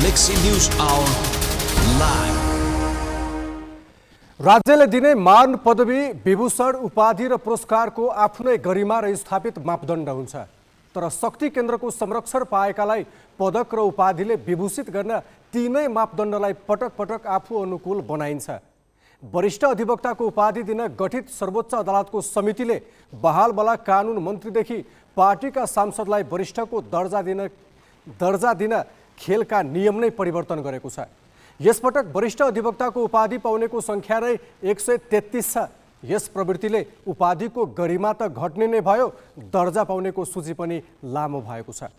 Galaxy News Hour live. राज्यले दिने मान पदवी विभूषण उपाधि र पुरस्कारको आफ्नै गरिमा र स्थापित मापदण्ड हुन्छ। तर शक्ति केन्द्रको संरक्षण पाएकालाई पदक र उपाधिले विभूषित गर्न तीनै मापदण्डलाई पटक पटक आफू अनुकूल बनाइन्छ। वरिष्ठ अधिवक्ताको उपाधि दिन गठित सर्वोच्च अदालतको समितिले बहालवाला कानुन मन्त्रीदेखि पार्टीका सांसदलाई वरिष्ठको दर्जा दिन खेलका नियम नै परिवर्तन गरेको छ। यसपटक वरिष्ठ अधिवक्ताको उपाधि पाउनेको संख्या नै 133 छ। यस प्रवृत्तिले उपाधिको गरिमा त घट्ने नै भयो, दर्जा पाउनेको सूची पनि लामो भएको छ।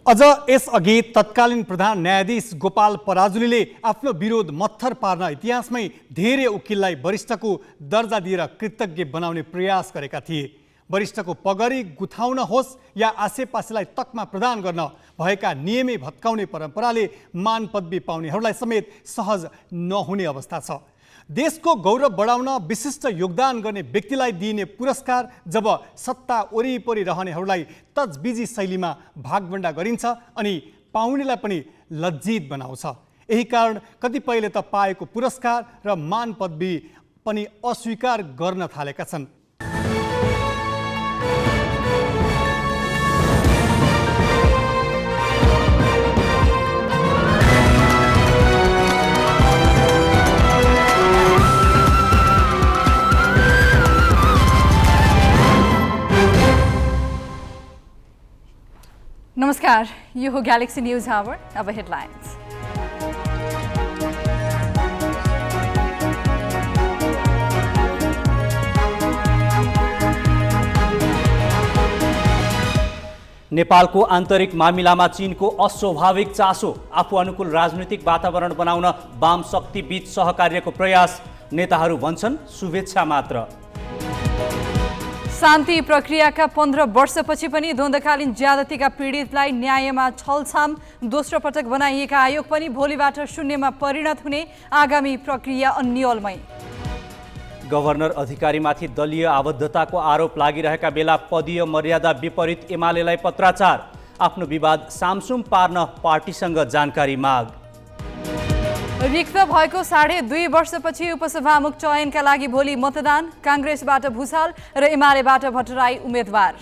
अझ यसअघि तत्कालीन प्रधान न्यायाधीश गोपाल पराजुलीले आफ्नो विरोध मत्थर पार्न इतिहासमै धेरै वकिललाई वरिष्ठको दर्जा दिएर कृतज्ञ बनाउने प्रयास गरेका थिए। वरिष्ठको पगडी गुथाउन होस् या आसेपासेलाई तकमा प्रदान गर्न भएका नियमै भत्काउने परम्पराले मान पदवी पाउनेहरूलाई समेत सहज नहुने अवस्था छ। देशको गौरव बढाउन विशिष्ट योगदान गर्ने व्यक्तिलाई दिइने पुरस्कार जब सत्ता वरिपरि रहनेहरूलाई तजबिजी शैलीमा भागभण्डा गरिन्छ अनि पाउनेलाई पनि लज्जित बनाउँछ। यही कारण कतिपयले त पाएको पुरस्कार र मान पदवी पनि अस्वीकार गर्न थालेका छन्। नमस्कार, यो हो ग्यालेक्सी न्यूज आवर। अब हेडलाइन्स। नेपालको आन्तरिक मामिलामा चीनको अस्वाभाविक चासो, आफू अनुकूल राजनीतिक वातावरण बनाउन वाम शक्ति बीच सहकार्यको प्रयास, नेताहरू भन्छन् शुभेच्छा मात्र। शान्ति प्रक्रियाका 15 वर्षपछि पनि द्वन्द्वकालीन ज्यादतीका पीडितलाई न्यायमा छलछाम, दोस्रो पटक बनाइएका आयोग पनि भोलिबाट शून्यमा परिणत हुने, आगामी प्रक्रिया अन्यलमय। गभर्नर अधिकारीमाथि दलीय आबद्धताको आरोप लागिरहेका बेला पदीय मर्यादा विपरीत एमालेलाई पत्राचार, आफ्नो विवाद सामसुम पार्न पार्टीसँग जानकारी माग। रिक्त भएको 2.5 वर्षपछि उपसभामुख चयनका लागि भोलि मतदान, काङ्ग्रेसबाट भुसाल र एमालेबाट भट्टराई उम्मेद्वार।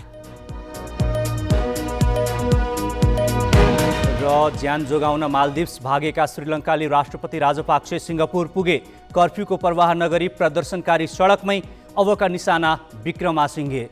र ज्यान जोगाउन मालदिप्स भागेका श्रीलङ्काली राष्ट्रपति राजपाक्से सिङ्गापुर पुगे, कर्फ्यूको प्रवाह नगरी प्रदर्शनकारी सडकमै, अबका निशाना विक्रमासिंघे।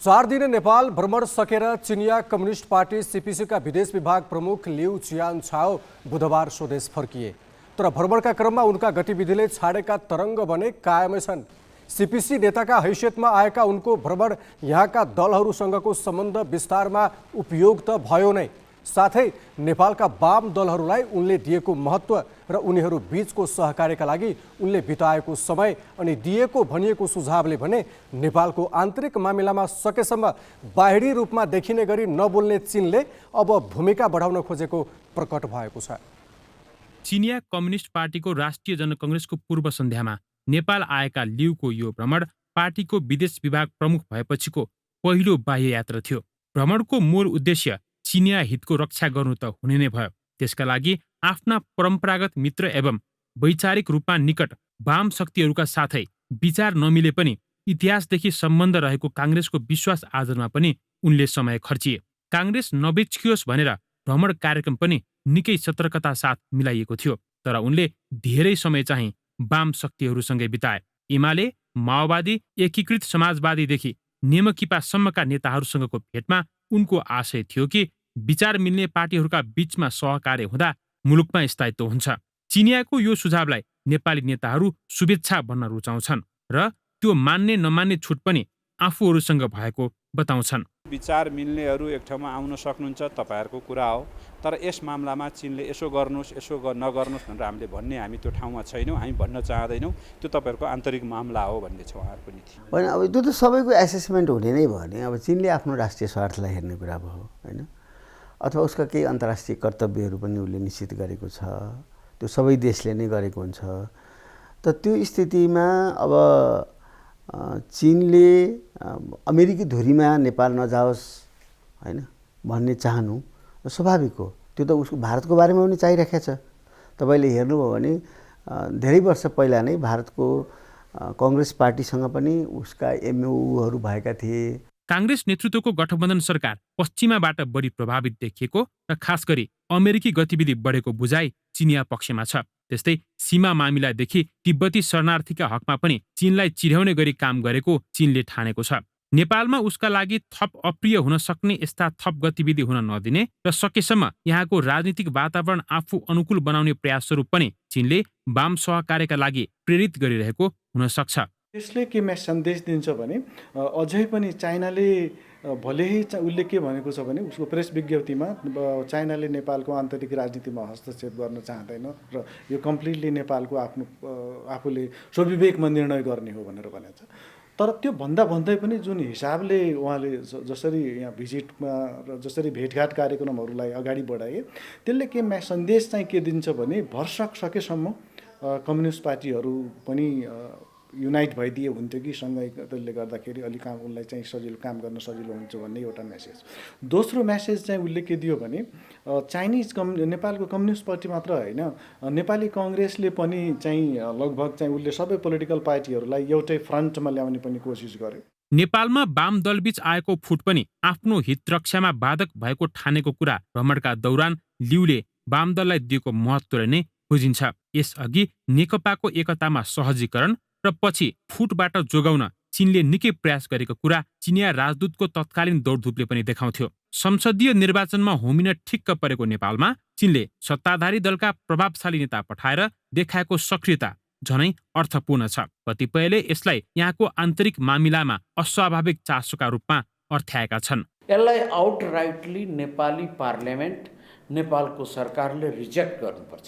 4 दिने नेपाल भ्रमण सकेर चिनिया कम्युनिस्ट पार्टी सीपीसीका विदेश विभाग प्रमुख लिउ चियान छाओ बुधबार स्वदेश फर्किए। तर भ्रमणका क्रममा उनका गतिविधिले छाडेका तरङ्ग भने कायमै छन्। सीपीसी नेताका हैसियतमा आएका उनको भ्रमण यहाँका दलहरूसँगको सम्बन्ध विस्तारमा उपयोग त भयो नै, साथै नेपालका वाम दलहरूलाई उनले दिएको महत्त्व र उनीहरू बीचको सहकार्यका लागि उनले बिताएको समय अनि दिएको भनिएको सुझावले भने नेपालको आन्तरिक मामिलामा सकेसम्म बाहिरी रूपमा देखिने गरी नबोल्ने चीनले अब भूमिका बढाउन खोजेको प्रकट भएको छ। चिनिया कम्युनिस्ट पार्टीको राष्ट्रिय जनकङ्ग्रेसको पूर्व सन्ध्यामा नेपाल आएका लिउको यो भ्रमण पार्टीको विदेश विभाग प्रमुख भएपछिको पहिलो बाह्य यात्रा थियो। भ्रमणको मूल उद्देश्य चिनिया हितको रक्षा गर्नु त हुने नै भयो, त्यसका लागि आफ्ना परम्परागत मित्र एवं वैचारिक रूपमा निकट वाम शक्तिहरूका साथै विचार नमिले पनि इतिहासदेखि सम्बन्ध रहेको काङ्ग्रेसको विश्वास आदरमा पनि उनले समय खर्चिए। काङ्ग्रेस नबेचियोस् भनेर भ्रमण कार्यक्रम पनि निकै सतर्कता साथ मिलाइएको थियो, तर उनले धेरै समय चाहिँ वाम शक्तिहरूसँगै बिताए। एमाले, माओवादी, एकीकृत समाजवादीदेखि नेमकिपासम्मका नेताहरूसँगको भेटमा उनको आशय थियो कि विचार मिल्ने पार्टीहरूका बीचमा सहकार्य हुँदा मुलुकमा स्थायित्व हुन्छ। चिनियाको यो सुझावलाई नेपाली नेताहरू शुभेच्छा भन्न रुचाउँछन् र त्यो मान्ने नमान्ने छुट पनि आफूहरूसँग भएको बताउँछन्। विचार मिल्नेहरू एक ठाउँमा आउन सक्नुहुन्छ, तपाईँहरूको कुरा हो, तर यस मामलामा चीनले यसो गर्नुहोस् यसो नगर्नुहोस् भनेर हामीले भन्ने हामी त्यो ठाउँमा छैनौँ, हामी भन्न चाहदैनौँ। त्यो तपाईँहरूको आन्तरिक मामला हो भन्ने छ उहाँहरूको नीति। होइन, अब त्यो त सबैको एसेसमेन्ट हुने नै भयो नि। अब चीनले आफ्नो राष्ट्रिय स्वार्थलाई हेर्ने कुरा भयो होइन, अथवा उसका केही अन्तर्राष्ट्रिय कर्तव्यहरू पनि उसले निश्चित गरेको छ, त्यो सबै देशले नै गरेको हुन्छ। त त्यो स्थितिमा अब चीनले अमेरिकी धुरीमा नेपाल नजाओस् हैन भन्ने चाहनु स्वाभाविक हो। त्यो त उसको भारतको बारेमा पनि चाहिरहेको छ। तपाईले हेर्नुभयो भने धेरै वर्ष पहिला नै भारतको कांग्रेस पार्टीसँग पनि उसका एमओयूहरू भएका थिए। कांग्रेस नेतृत्वको गठबन्धन सरकार पश्चिमाबाट बढी प्रभावित देखिएको र खास गरी अमेरिकी गतिविधि बढेको बुझाइ चिनिया पक्षमा छ। त्यस्तै सीमा मामिलादेखि तिब्बती शरणार्थीका हकमा पनि चीनलाई चिर्याउने गरी काम गरेको चीनले ठानेको छ। नेपालमा उसका लागि थप अप्रिय हुन सक्ने यस्ता थप गतिविधि हुन नदिने र सकेसम्म यहाँको राजनीतिक वातावरण आफू अनुकूल बनाउने प्रयास स्वरूप पनि चीनले वाम सहकार्यका लागि प्रेरित गरिरहेको हुन सक्छ। त्यसले के सन्देश दिन्छ भने अझै पनि चाइनाले भले उसले के भनेको छ भने उसको प्रेस विज्ञप्तिमा चाइनाले नेपालको आन्तरिक राजनीतिमा हस्तक्षेप गर्न चाहँदैन र यो कम्प्लिटली नेपालको आफ्नो आफूले स्वविवेकमा निर्णय गर्ने हो भनेर भनेको छ। तर त्यो भन्दै पनि जुन हिसाबले उहाँले जसरी यहाँ भिजिटमा र जसरी भेटघाट कार्यक्रमहरूलाई अगाडि बढाए त्यसले के सन्देश चाहिँ के दिन्छ भने भरसक सकेसम्म कम्युनिस्ट पार्टीहरू पनि युनाइट भइदिए हुन्थ्यो कि सँगै, त्यसले गर्दाखेरि अलिक उसलाई चाहिँ सजिलो काम गर्न सजिलो हुन्छ भन्ने एउटा मेसेज। दोस्रो मेसेज चाहिँ उसले के दियो भने नेपालको कम्युनिस्ट पार्टी मात्र होइन नेपाली कांग्रेसले पनि चाहिँ लगभग चाहिँ उसले सबै पोलिटिकल पार्टीहरूलाई एउटै फ्रन्टमा ल्याउने पनि कोसिस गर्यो। नेपालमा वाम दलबीच आएको फुट पनि आफ्नो हितरक्षामा बाधक भएको ठानेको कुरा भ्रमणका दौरान लिउले वाम दललाई दिएको महत्त्वले नै बुझिन्छ। यसअघि नेकपाको एकतामा सहजीकरण र पछि फुटबाट जोगाउन चीनले निकै प्रयास गरेको कुरा चिनिया राजदूतको तत्कालीन दौडधुपले पनि देखाउँथ्यो। संसदीय निर्वाचनमा होमिन ठिक्क परेको नेपालमा चीनले सत्ताधारी दलका प्रभावशाली नेता पठाएर देखाएको सक्रियता झनै अर्थपूर्ण छ। कतिपयले यसलाई यहाँको आन्तरिक मामिलामा अस्वाभाविक चासोका रूपमा अर्थ्याएका छन्। यसलाई आउटराइटली नेपाली पार्लियामेन्ट नेपालको सरकारले रिजेक्ट गर्नुपर्छ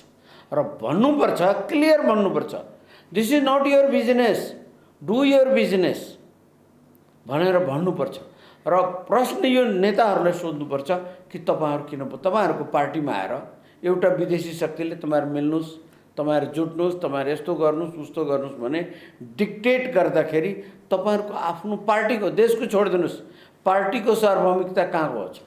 र भन्नुपर्छ, क्लियर भन्नुपर्छ, this is not your business, do your business भनेर भन्नुपर्छ। र प्रश्न यो नेताहरूलाई सोध्नुपर्छ कि तपाईँहरूको पार्टीमा आएर एउटा विदेशी शक्तिले तपाईँहरू मिल्नुहोस्, तपाईँहरू जुट्नुहोस्, तपाईँहरू यस्तो गर्नुहोस् उस्तो गर्नुहोस् भने डिक्टेट गर्दाखेरि तपाईँहरूको आफ्नो पार्टीको देशको छोडिदिनुहोस्, पार्टीको सार्वभौमिकता कहाँ गएको छ,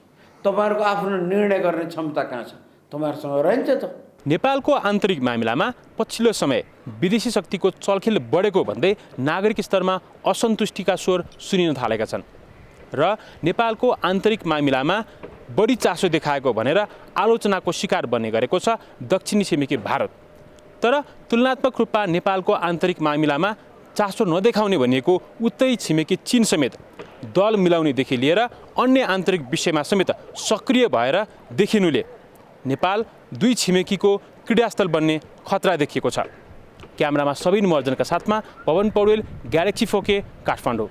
तपाईँहरूको आफ्नो निर्णय गर्ने क्षमता कहाँ छ, तपाईँहरूसँग रहन्छ त। नेपालको आन्तरिक मामिलामा पछिल्लो समय विदेशी शक्तिको चलखेल बढेको भन्दै नागरिक स्तरमा असन्तुष्टिका स्वर सुनिन थालेका छन् र नेपालको आन्तरिक मामिलामा बढी चासो देखाएको भनेर आलोचनाको शिकार बन्ने गरेको छ दक्षिणी छिमेकी भारत। तर तुलनात्मक रूपमा नेपालको आन्तरिक मामिलामा चासो नदेखाउने भनिएको उत्तरी छिमेकी चीन समेत दल मिलाउनेदेखि लिएर अन्य आन्तरिक विषयमा समेत सक्रिय भएर देखिनुले नेपाल दुई छिमेकीको क्रीडास्थल बन्ने खतरा देखिएको छ। क्यामेरामा सबिन मर्जनका साथमा पवन पौडेल, ग्यालेक्सी 4K, काठमाडौँ।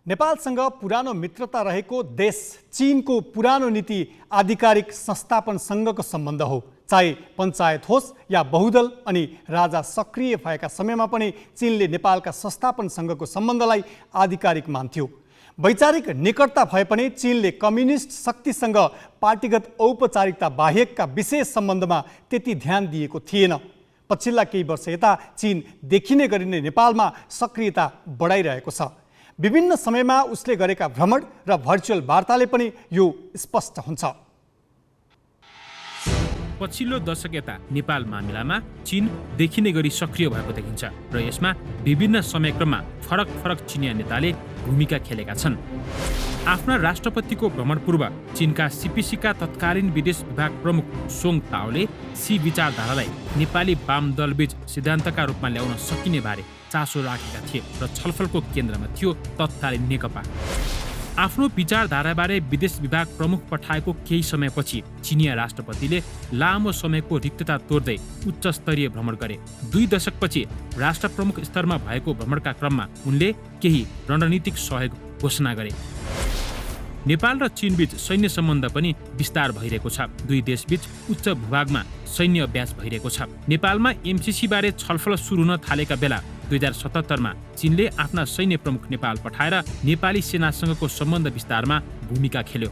नेपालसँग पुरानो मित्रता रहेको देश चीनको पुरानो नीति आधिकारिक संस्थापनसँगको सम्बन्ध हो। चाहे पञ्चायत होस् या बहुदल अनि राजा सक्रिय भएका समयमा पनि चीनले नेपालका संस्थापनसँगको सम्बन्धलाई आधिकारिक मान्थ्यो। वैचारिक निकटता भए पनि चीनले कम्युनिस्ट शक्तिसँग पार्टीगत औपचारिकता बाहेकका विशेष सम्बन्धमा त्यति ध्यान दिएको थिएन। पछिल्ला केही वर्ष यता चीन देखिने गरिने नेपालमा सक्रियता बढाइरहेको छ। विभिन्न समयमा उसले गरेका भ्रमण र भर्चुअल वार्ताले पनि यो स्पष्ट हुन्छ। पछिल्लो दशक यता नेपाल मामिलामा चीन देखिने गरी सक्रिय भएको देखिन्छ र यसमा विभिन्न समयक्रममा फरक फरक चिनिया नेताले भूमिका खेलेका छन्। आफ्ना राष्ट्रपतिको भ्रमण पूर्व चीनका सीपीसीका तत्कालीन विदेश विभाग प्रमुख सोङ ताओले सी विचारधारालाई नेपाली वाम दलबीच सिद्धान्तका रूपमा ल्याउन सकिने बारे चासो राखेका थिए र छलफलको केन्द्रमा थियो तत्कालीन नेकपा। आफ्नो विचारधाराबारे विदेश विभाग प्रमुख पठाएको केही समयपछि चिनिया राष्ट्रपतिले लामो समयको रिक्तता तोड्दै उच्च स्तरीय भ्रमण गरे। 2 दशकपछि राष्ट्र प्रमुख स्तरमा भएको भ्रमणका क्रममा उनले केही रणनीतिक सहयोग घोषणा गरे। नेपाल र चीनबीच सैन्य सम्बन्ध पनि विस्तार भइरहेको छ। दुई देशबीच उच्च भूभागमा सैन्य अभ्यास भइरहेको छ। नेपालमा एमसीसी बारे छलफल सुरु हुन थालेका बेला 2077मा चीनले आफ्ना सैन्य प्रमुख नेपाल पठाएर नेपाली सेनासँगको सम्बन्ध विस्तारमा भूमिका खेल्यो।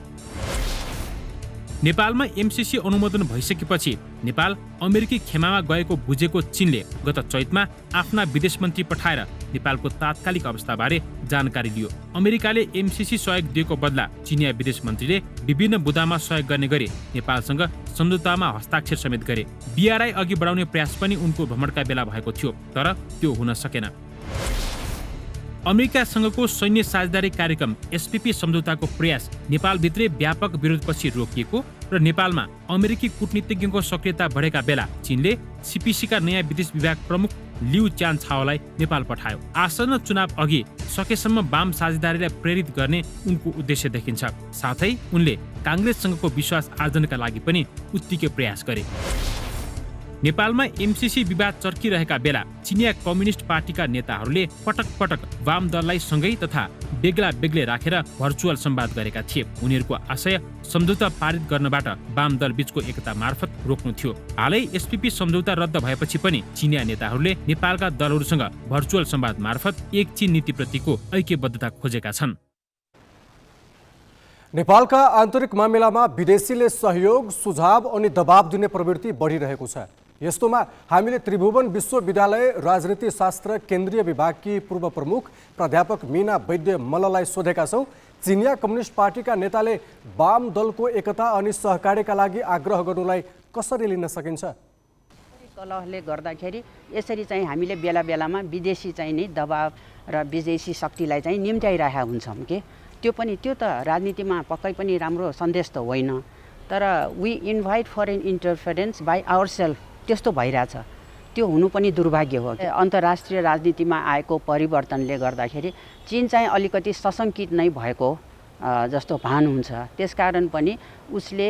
नेपालमा एमसीसी अनुमोदन भइसकेपछि नेपाल अमेरिकी खेमामा गएको बुझेको चीनले गत चैतमा आफ्ना विदेश मन्त्री पठाएर नेपालको तात्कालिक अवस्थाबारे जानकारी लियो। अमेरिकाले एमसीसी सहयोग दिएको बदला चिनिया विदेश मन्त्रीले विभिन्न बुदामा सहयोग गर्ने गरी नेपालसँग सम्झौतामा हस्ताक्षर समेत गरे। बीआरआई अघि बढाउने प्रयास पनि उनको भ्रमणका बेला भएको थियो, तर त्यो हुन सकेन। अमेरिकासँगको सैन्य साझेदारी कार्यक्रम एसपीपी सम्झौताको प्रयास नेपालभित्रै व्यापक विरोधपछि रोकिएको र नेपालमा अमेरिकी कूटनीतिज्ञको सक्रियता बढेका बेला चीनले सीपीसीका नयाँ विदेश विभाग प्रमुख लिउ च्यानछाओलाई नेपाल पठायो। आसन्न चुनाव अघि सकेसम्म वाम साझेदारीलाई प्रेरित गर्ने उनको उद्देश्य देखिन्छ। साथै उनले काङ्ग्रेससँगको विश्वास आर्जनका लागि पनि उत्तिकै प्रयास गरे। नेपालमा एमसीसी विवाद चर्किरहेका बेला चिनिया कम्युनिस्ट पार्टीका नेताहरूले पटक पटक वाम दललाई सँगै तथा बेग्ला बेग्लै राखेर भर्चुअल संवाद गरेका थिए। उनीहरूको आशय सम्झौता पारित गर्नबाट वाम दल बीचको एकता मार्फत रोक्नु थियो। हालै एसपीपी सम्झौता रद्द भएपछि पनि चिनिया नेताहरूले नेपालका दलहरूसँग भर्चुअल संवाद मार्फत एक चीन नीतिप्रतिको ऐक्यबद्धता खोजेका छन्। नेपालका आन्तरिक मामिलामा विदेशीले सहयोग, सुझाव अनि दबाब दिने प्रवृत्ति बढिरहेको छ। यस्तोमा हामीले त्रिभुवन विश्वविद्यालय राजनीतिशास्त्र केन्द्रीय विभागकी पूर्व प्रमुख प्राध्यापक मीना वैद्य मल्ललाई सोधेका छौँ। चिनिया कम्युनिस्ट पार्टीका नेताले वाम दलको एकता अनि सहकार्यका लागि आग्रह गर्नुलाई कसरी लिन सकिन्छ? कलहले गर्दाखेरि यसरी चाहिँ हामीले बेला बेलामा विदेशी चाहिँ नि दबाब र विदेशी शक्तिलाई चाहिँ निम्त्याइरहेका हुन्छौँ के त्यो त राजनीतिमा पक्कै पनि राम्रो सन्देश त होइन। तर we invite foreign interference by our self, त्यस्तो भइरहेछ। त्यो हुनु पनि दुर्भाग्य हो। अन्तर्राष्ट्रिय राजनीतिमा आएको परिवर्तनले गर्दाखेरि चीन चाहिँ अलिकति सशङ्कित नै भएको जस्तो भान हुन्छ। त्यसकारण पनि उसले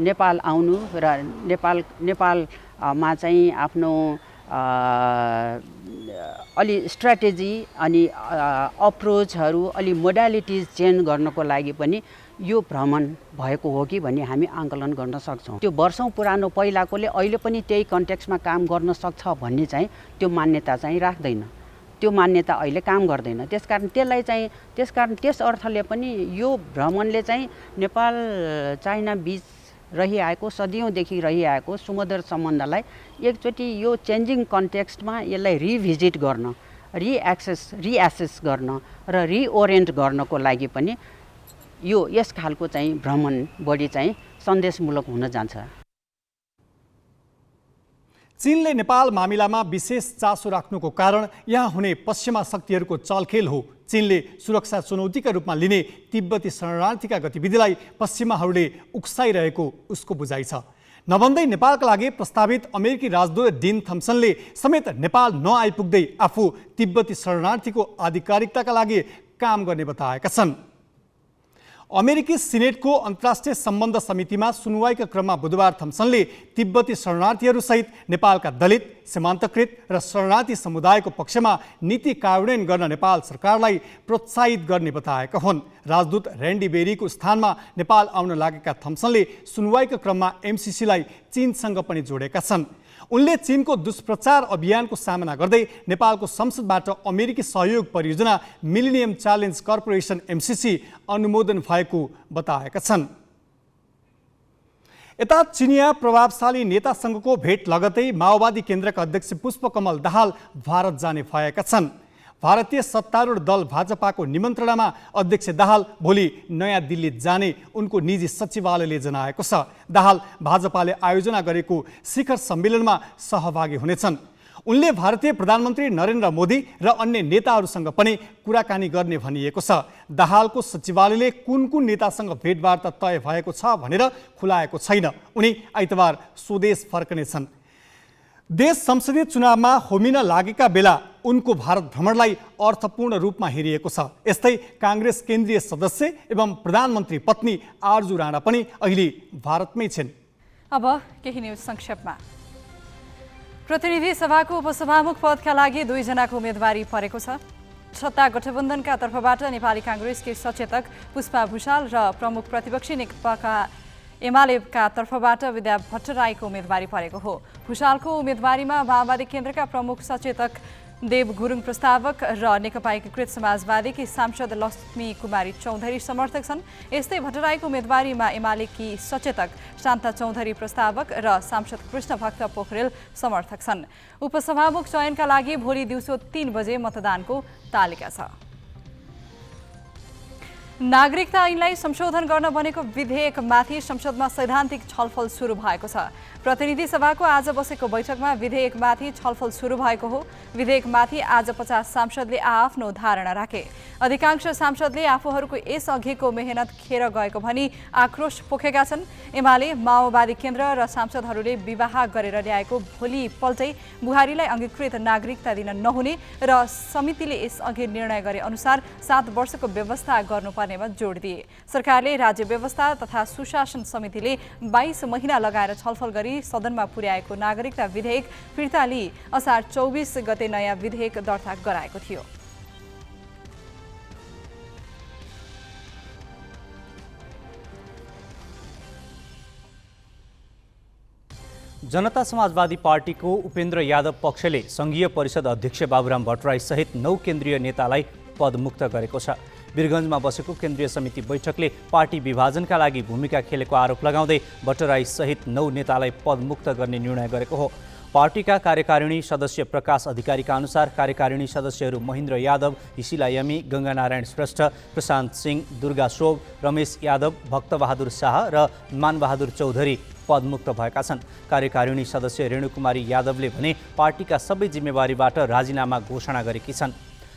नेपाल आउनु र नेपालमा चाहिँ आफ्नो अलि स्ट्राटेजी अनि अप्रोचहरू अलि मोडालिटिज चेन्ज गर्नको लागि पनि यो भ्रमण भएको हो कि भन्ने हामी आकलन गर्न सक्छौँ। त्यो वर्षौँ पुरानो पहिलाकोले अहिले पनि त्यही कन्टेक्स्टमा काम गर्न सक्छ भन्ने चाहिँ त्यो मान्यता चाहिँ राख्दैन। त्यो मान्यता अहिले काम गर्दैन। त्यसकारण त्यस अर्थले पनि यो भ्रमणले चाहिँ नेपाल चाइना बिच रहिआएको सदियौँदेखि रहिआएको सुमधुर सम्बन्धलाई एकचोटि यो चेन्जिङ कन्टेक्स्टमा यसलाई रिभिजिट गर्न, रिएसेस गर्न र रिओरिएन्ट गर्नको लागि पनि यस खालको चाहिँ भ्रमण बढी चाहिँ सन्देशमूलक हुन जान्छ। चीनले नेपाल मामिलामा विशेष चासो राख्नुको कारण यहाँ हुने पश्चिमा शक्तिहरूको चलखेल हो। चीनले सुरक्षा चुनौतीका रूपमा लिने तिब्बती शरणार्थीका गतिविधिलाई पश्चिमाहरूले उक्साइरहेको उसको बुझाइ छ। नभन्दै नेपालका लागि प्रस्तावित अमेरिकी राजदूत डिन थम्सनले समेत नेपाल नआइपुग्दै आफू तिब्बती शरणार्थीको आधिकारिकताका लागि काम गर्ने बताएका छन्। अमेरिकी सिनेटको अन्तर्राष्ट्रिय सम्बन्ध समितिमा सुनवाईका क्रममा बुधबार थम्सनले तिब्बती शरणार्थीहरूसहित नेपालका दलित, सीमान्तकृत र शरणार्थी समुदायको पक्षमा नीति कार्यान्वयन गर्न नेपाल सरकारलाई प्रोत्साहित गर्ने बताएका हुन्। राजदूत ऱ्यान्डी बेरीको स्थानमा नेपाल आउन लागेका थम्सनले सुनवाईका क्रममा एमसीसीलाई चीनसँग पनि जोडेका छन्। उनले चीनको दुष्प्रचार अभियानको सामना गर्दै नेपालको संसदबाट अमेरिकी सहयोग परियोजना मिलेनियम च्यालेन्ज कर्पोरेसन एमसीसी अनुमोदन भएको बताएका छन्। यता चिनिया प्रभावशाली नेतासँगको भेट लगतै माओवादी केन्द्रका अध्यक्ष पुष्पकमल दाहाल भारत जाने भएका छन्। भारतीय सत्तारूढ दल भाजपाको निमन्त्रणामा अध्यक्ष दाहाल भोलि नयाँ दिल्ली जाने उनको निजी सचिवालयले जनाएको छ। दाहाल भाजपाले आयोजना गरेको शिखर सम्मेलनमा सहभागी हुनेछन्। उनले भारतीय प्रधानमन्त्री नरेन्द्र मोदी र अन्य नेताहरूसँग पनि कुराकानी गर्ने भनिएको छ। दाहालको सचिवालयले कुन कुन नेतासँग भेटवार्ता तय भएको छ भनेर खुलाएको छैन। उनी आइतबार स्वदेश फर्कनेछन्। देश संसदीय चुनावमा होमिन लागेका बेला उनको भारत भ्रमणलाई अर्थपूर्ण रूपमा हेरिएको छ। यस्तै काङ्ग्रेस केन्द्रीय सदस्य एवं प्रधानमन्त्री पत्नी आरजु राणा पनि अहिले भारतमै छिन्। अब केही न्युज संक्षेपमा। प्रतिनिधि सभाको उपसभामुख पदका लागि 2 जनाको उम्मेदवारी परेको छ। सत्ता गठबन्धनका तर्फबाट नेपाली काङ्ग्रेसकी सचेतक पुष्पा भुषाल र प्रमुख प्रतिपक्षी नेकपा एमालेका तर्फबाट विद्या भट्टराईको उम्मेदवारी परेको हो। भुषालको उम्मेदवारीमा माओवादी केन्द्रका प्रमुख सचेतक देव गुरुङ प्रस्तावक र नेकपा एकीकृत समाजवादीकी सांसद लक्ष्मी कुमारी चौधरी समर्थक छन्। यस्तै भट्टराईको उम्मेदवारीमा एमालेकी सचेतक शान्ता चौधरी प्रस्तावक र सांसद कृष्णभक्त पोखरेल समर्थक छन्। उपसभामुख चयनका लागि भोलि दिउँसो 3 बजे मतदानको तालिका छ। नागरिकता ऐनलाई संशोधन गर्न बनेको विधेयकमाथि संसदमा सैद्धान्तिक छलफल सुरु भएको छ। प्रतिनिधि सभाको आज बसेको बैठकमा विधेयकमाथि छलफल सुरु भएको हो। विधेयकमाथि आज 50 सांसदले आफ्नो धारणा राखे। अधिकांश सांसदले आफूहरूको यसअघिको मेहनत खेर गएको भनी आक्रोश पोखेका छन्। एमाले, माओवादी केन्द्र र सांसदहरूले विवाह गरेर ल्याएको भोलिपल्टै बुहारीलाई अंगीकृत नागरिकता दिन नहुने र समितिले यसअघि निर्णय गरे अनुसार 7 वर्षको व्यवस्था गर्नुपर्नेमा जोड दिए। सरकारले राज्य व्यवस्था तथा सुशासन समितिले 22 महिना लगाएर छलफल गरी सदनमा पुर्याएको नागरिकता विधेयक फिर्ता लिई असार 24 गते नयाँ विधेयक दर्ता गराएको थियो। जनता समाजवादी पार्टीको उपेन्द्र यादव पक्षले संघीय परिषद अध्यक्ष बाबुराम भट्टराई सहित 9 केन्द्रीय नेतालाई पदमुक्त गरेको छ। वीरगञ्जमा बसेको केन्द्रीय समिति बैठकले पार्टी विभाजनका लागि भूमिका खेलेको आरोप लगाउँदै भट्टराई सहित 9 नेतालाई पदमुक्त गर्ने निर्णय गरेको हो। पार्टीका कार्यकारिणी सदस्य प्रकाश अधिकारीका अनुसार कार्यकारिणी सदस्यहरू महेन्द्र यादव, हिसिला यमी, गङ्गानारायण श्रेष्ठ, प्रशान्त सिंह, दुर्गा शोभ, रमेश यादव, भक्तबहादुर शाह र मानबहादुर चौधरी पदमुक्त भएका छन्। कार्यकारिणी सदस्य रेणुकुमारी यादवले भने पार्टीका सबै जिम्मेवारीबाट राजीनामा घोषणा गरेकी छन्।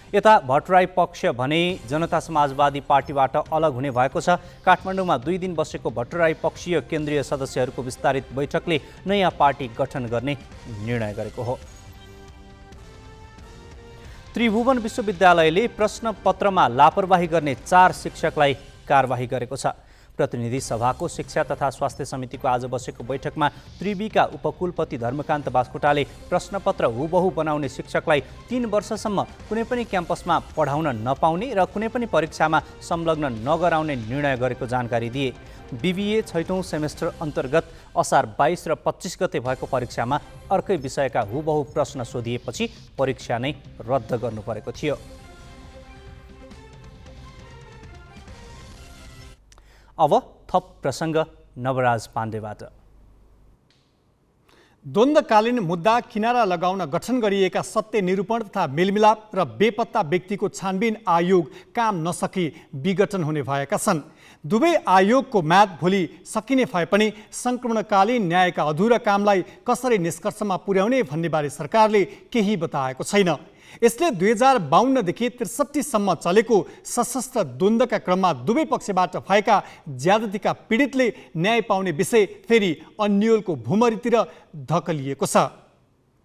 यता भट्टराई पक्ष भने जनता समाजवादी पार्टीबाट अलग हुने भएको छ। काठमाडौँमा 2 दिन बसेको भट्टराई पक्षीय केन्द्रीय सदस्यहरूको विस्तारित बैठकले नयाँ पार्टी गठन गर्ने निर्णय गरेको हो। त्रिभुवन विश्वविद्यालयले प्रश्नपत्रमा लापरवाही गर्ने 4 शिक्षकलाई कारबाही गरेको छ। प्रतिनिधि सभाको शिक्षा तथा स्वास्थ्य समितिको आज बसेको बैठकमा त्रिवीका उपकुलपति धर्मकान्त बास्कोटाले प्रश्नपत्र हुबहु बनाउने शिक्षकलाई 3 वर्षसम्म कुनै पनि क्याम्पसमा पढाउन नपाउने र कुनै पनि परीक्षामा संलग्न नगराउने निर्णय गरेको जानकारी दिए। बीबीए 6औं सेमेस्टर अन्तर्गत असार 22 र 25 गते भएको परीक्षामा अर्कै विषयका हुबहु प्रश्न सोधिएपछि परीक्षा नै रद्द गर्नुपरेको थियो। अब थप प्रसङ्ग नवराज पाण्डेबाट। द्वन्द्वकालीन मुद्दा किनारा लगाउन गठन गरिएका सत्य निरूपण तथा मेलमिलाप र बेपत्ता व्यक्तिको छानबिन आयोग काम नसकी विघटन हुने भएका छन्। दुवै आयोगको म्याद भोलि सकिने भए पनि सङ्क्रमणकालीन न्यायका अधुरा कामलाई कसरी निष्कर्षमा पुर्याउने भन्नेबारे सरकारले केही बताएको छैन। यसले 2052देखि 63सम्म चलेको सशस्त्र द्वन्द्वका क्रममा दुवै पक्षबाट भएका ज्यादतीका पीडितले न्याय पाउने विषय फेरि अन्यलको भुमरीतिर धकलिएको छ।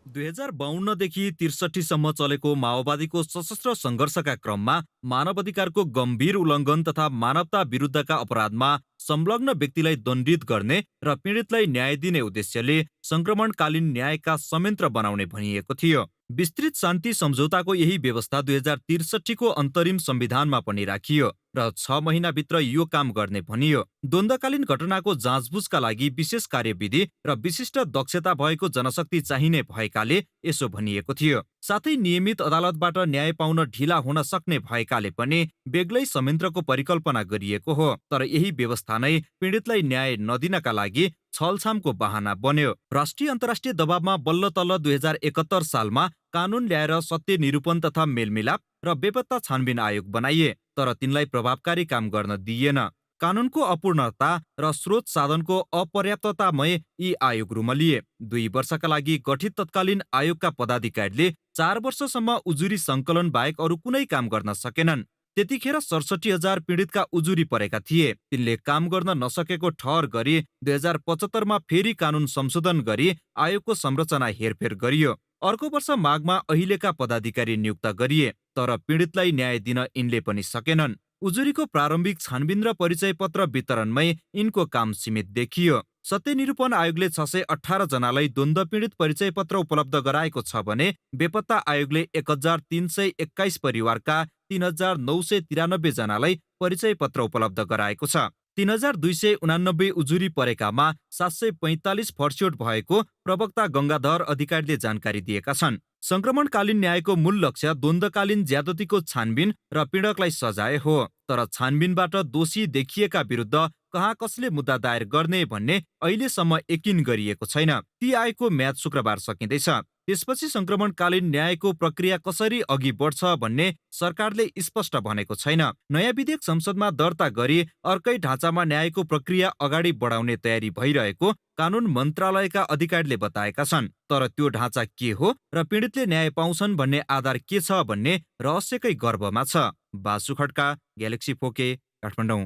2052देखि 63सम्म चलेको माओवादीको सशस्त्र सङ्घर्षका क्रममा मानवाधिकारको गम्भीर उल्लङ्घन तथा मानवता विरुद्धका अपराधमा संलग्न व्यक्तिलाई दण्डित गर्ने र पीडितलाई न्याय दिने उद्देश्यले सङ्क्रमणकालीन न्यायका संयन्त्र बनाउने भनिएको थियो। विस्तृत शान्ति सम्झौताको यही व्यवस्था 2063को अन्तरिम संविधानमा पनि राखियो र 6 महिनाभित्र यो काम गर्ने भनियो। द्वन्द्वकालीन घटनाको जाँचबुझका लागि विशेष कार्यविधि र विशिष्ट दक्षता भएको जनशक्ति चाहिने भएकाले यसो भनिएको थियो। साथै नियमित अदालतबाट न्याय पाउन ढिला हुन सक्ने भएकाले पनि बेग्लै संयन्त्रको परिकल्पना गरिएको हो। तर यही व्यवस्था नै पीडितलाई न्याय नदिनका लागि छलछामको बहाना बन्यो। राष्ट्रिय अन्तर्राष्ट्रिय दबावमा बल्ल तल्ल 2071 सालमा कानुन ल्याएर सत्य निरूपण तथा मेलमिलाप र बेपत्ता छानबिन आयोग बनाइए, तर तिनलाई प्रभावकारी काम गर्न दिइएन। कानुनको अपूर्णता र स्रोत साधनको अपर्याप्ततामय यी आयोग रुमलिए। 2 वर्षका लागि गठित तत्कालीन आयोगका पदाधिकारीले 4 वर्षसम्म उजुरी सङ्कलन बाहेक अरू कुनै काम गर्न सकेनन्। त्यतिखेर 67,000 पीडितका उजुरी परेका थिए। तिनले काम गर्न नसकेको ठहर गरी 2075मा फेरि कानुन संशोधन गरी आयोगको संरचना हेरफेर गरियो। अर्को वर्ष माघमा अहिलेका पदाधिकारी नियुक्त गरिए, तर पीडितलाई न्याय दिन यिनले पनि सकेनन्। उजुरीको प्रारम्भिक छानबिन र परिचय पत्र वितरणमै यिनको काम सीमित देखियो। सत्य निरूपण आयोगले 618 जनालाई द्वन्द्व पीडित परिचय पत्र उपलब्ध गराएको छ भने बेपत्ता आयोगले 1321 परिवारका 3993 जनालाई परिचय पत्र उपलब्ध गराएको छ। 3289 उजुरी परेकामा 745 फर्स्योट भएको प्रवक्ता गङ्गाधर अधिकारीले जानकारी दिएका छन्। संक्रमणकालीन न्यायको मूल लक्ष्य द्वन्द्वकालीन ज्यादतीको छानबिन र पीडकलाई सजाय हो। तर छानबिनबाट दोषी देखिएका विरुद्ध कहाँ कसले मुद्दा दायर गर्ने भन्ने अहिलेसम्म यकिन गरिएको छैन। ती आएको म्याद शुक्रबार सकिँदैछ। त्यसपछि संक्रमणकालीन न्यायको प्रक्रिया कसरी अघि बढ्छ भन्ने सरकारले स्पष्ट भनेको छैन। नयाँ विधेयक संसदमा दर्ता गरी अर्कै ढाँचामा न्यायको प्रक्रिया अगाडि बढाउने तयारी भइरहेको कानुन मन्त्रालयका अधिकारीले बताएका छन्। तर त्यो ढाँचा के हो र पीडितले न्याय पाउँछन् भन्ने आधार के छ भन्ने रहस्यकै गर्भमा छ। बासु खड्का, ग्यालेक्सी फोके, काठमाडौँ।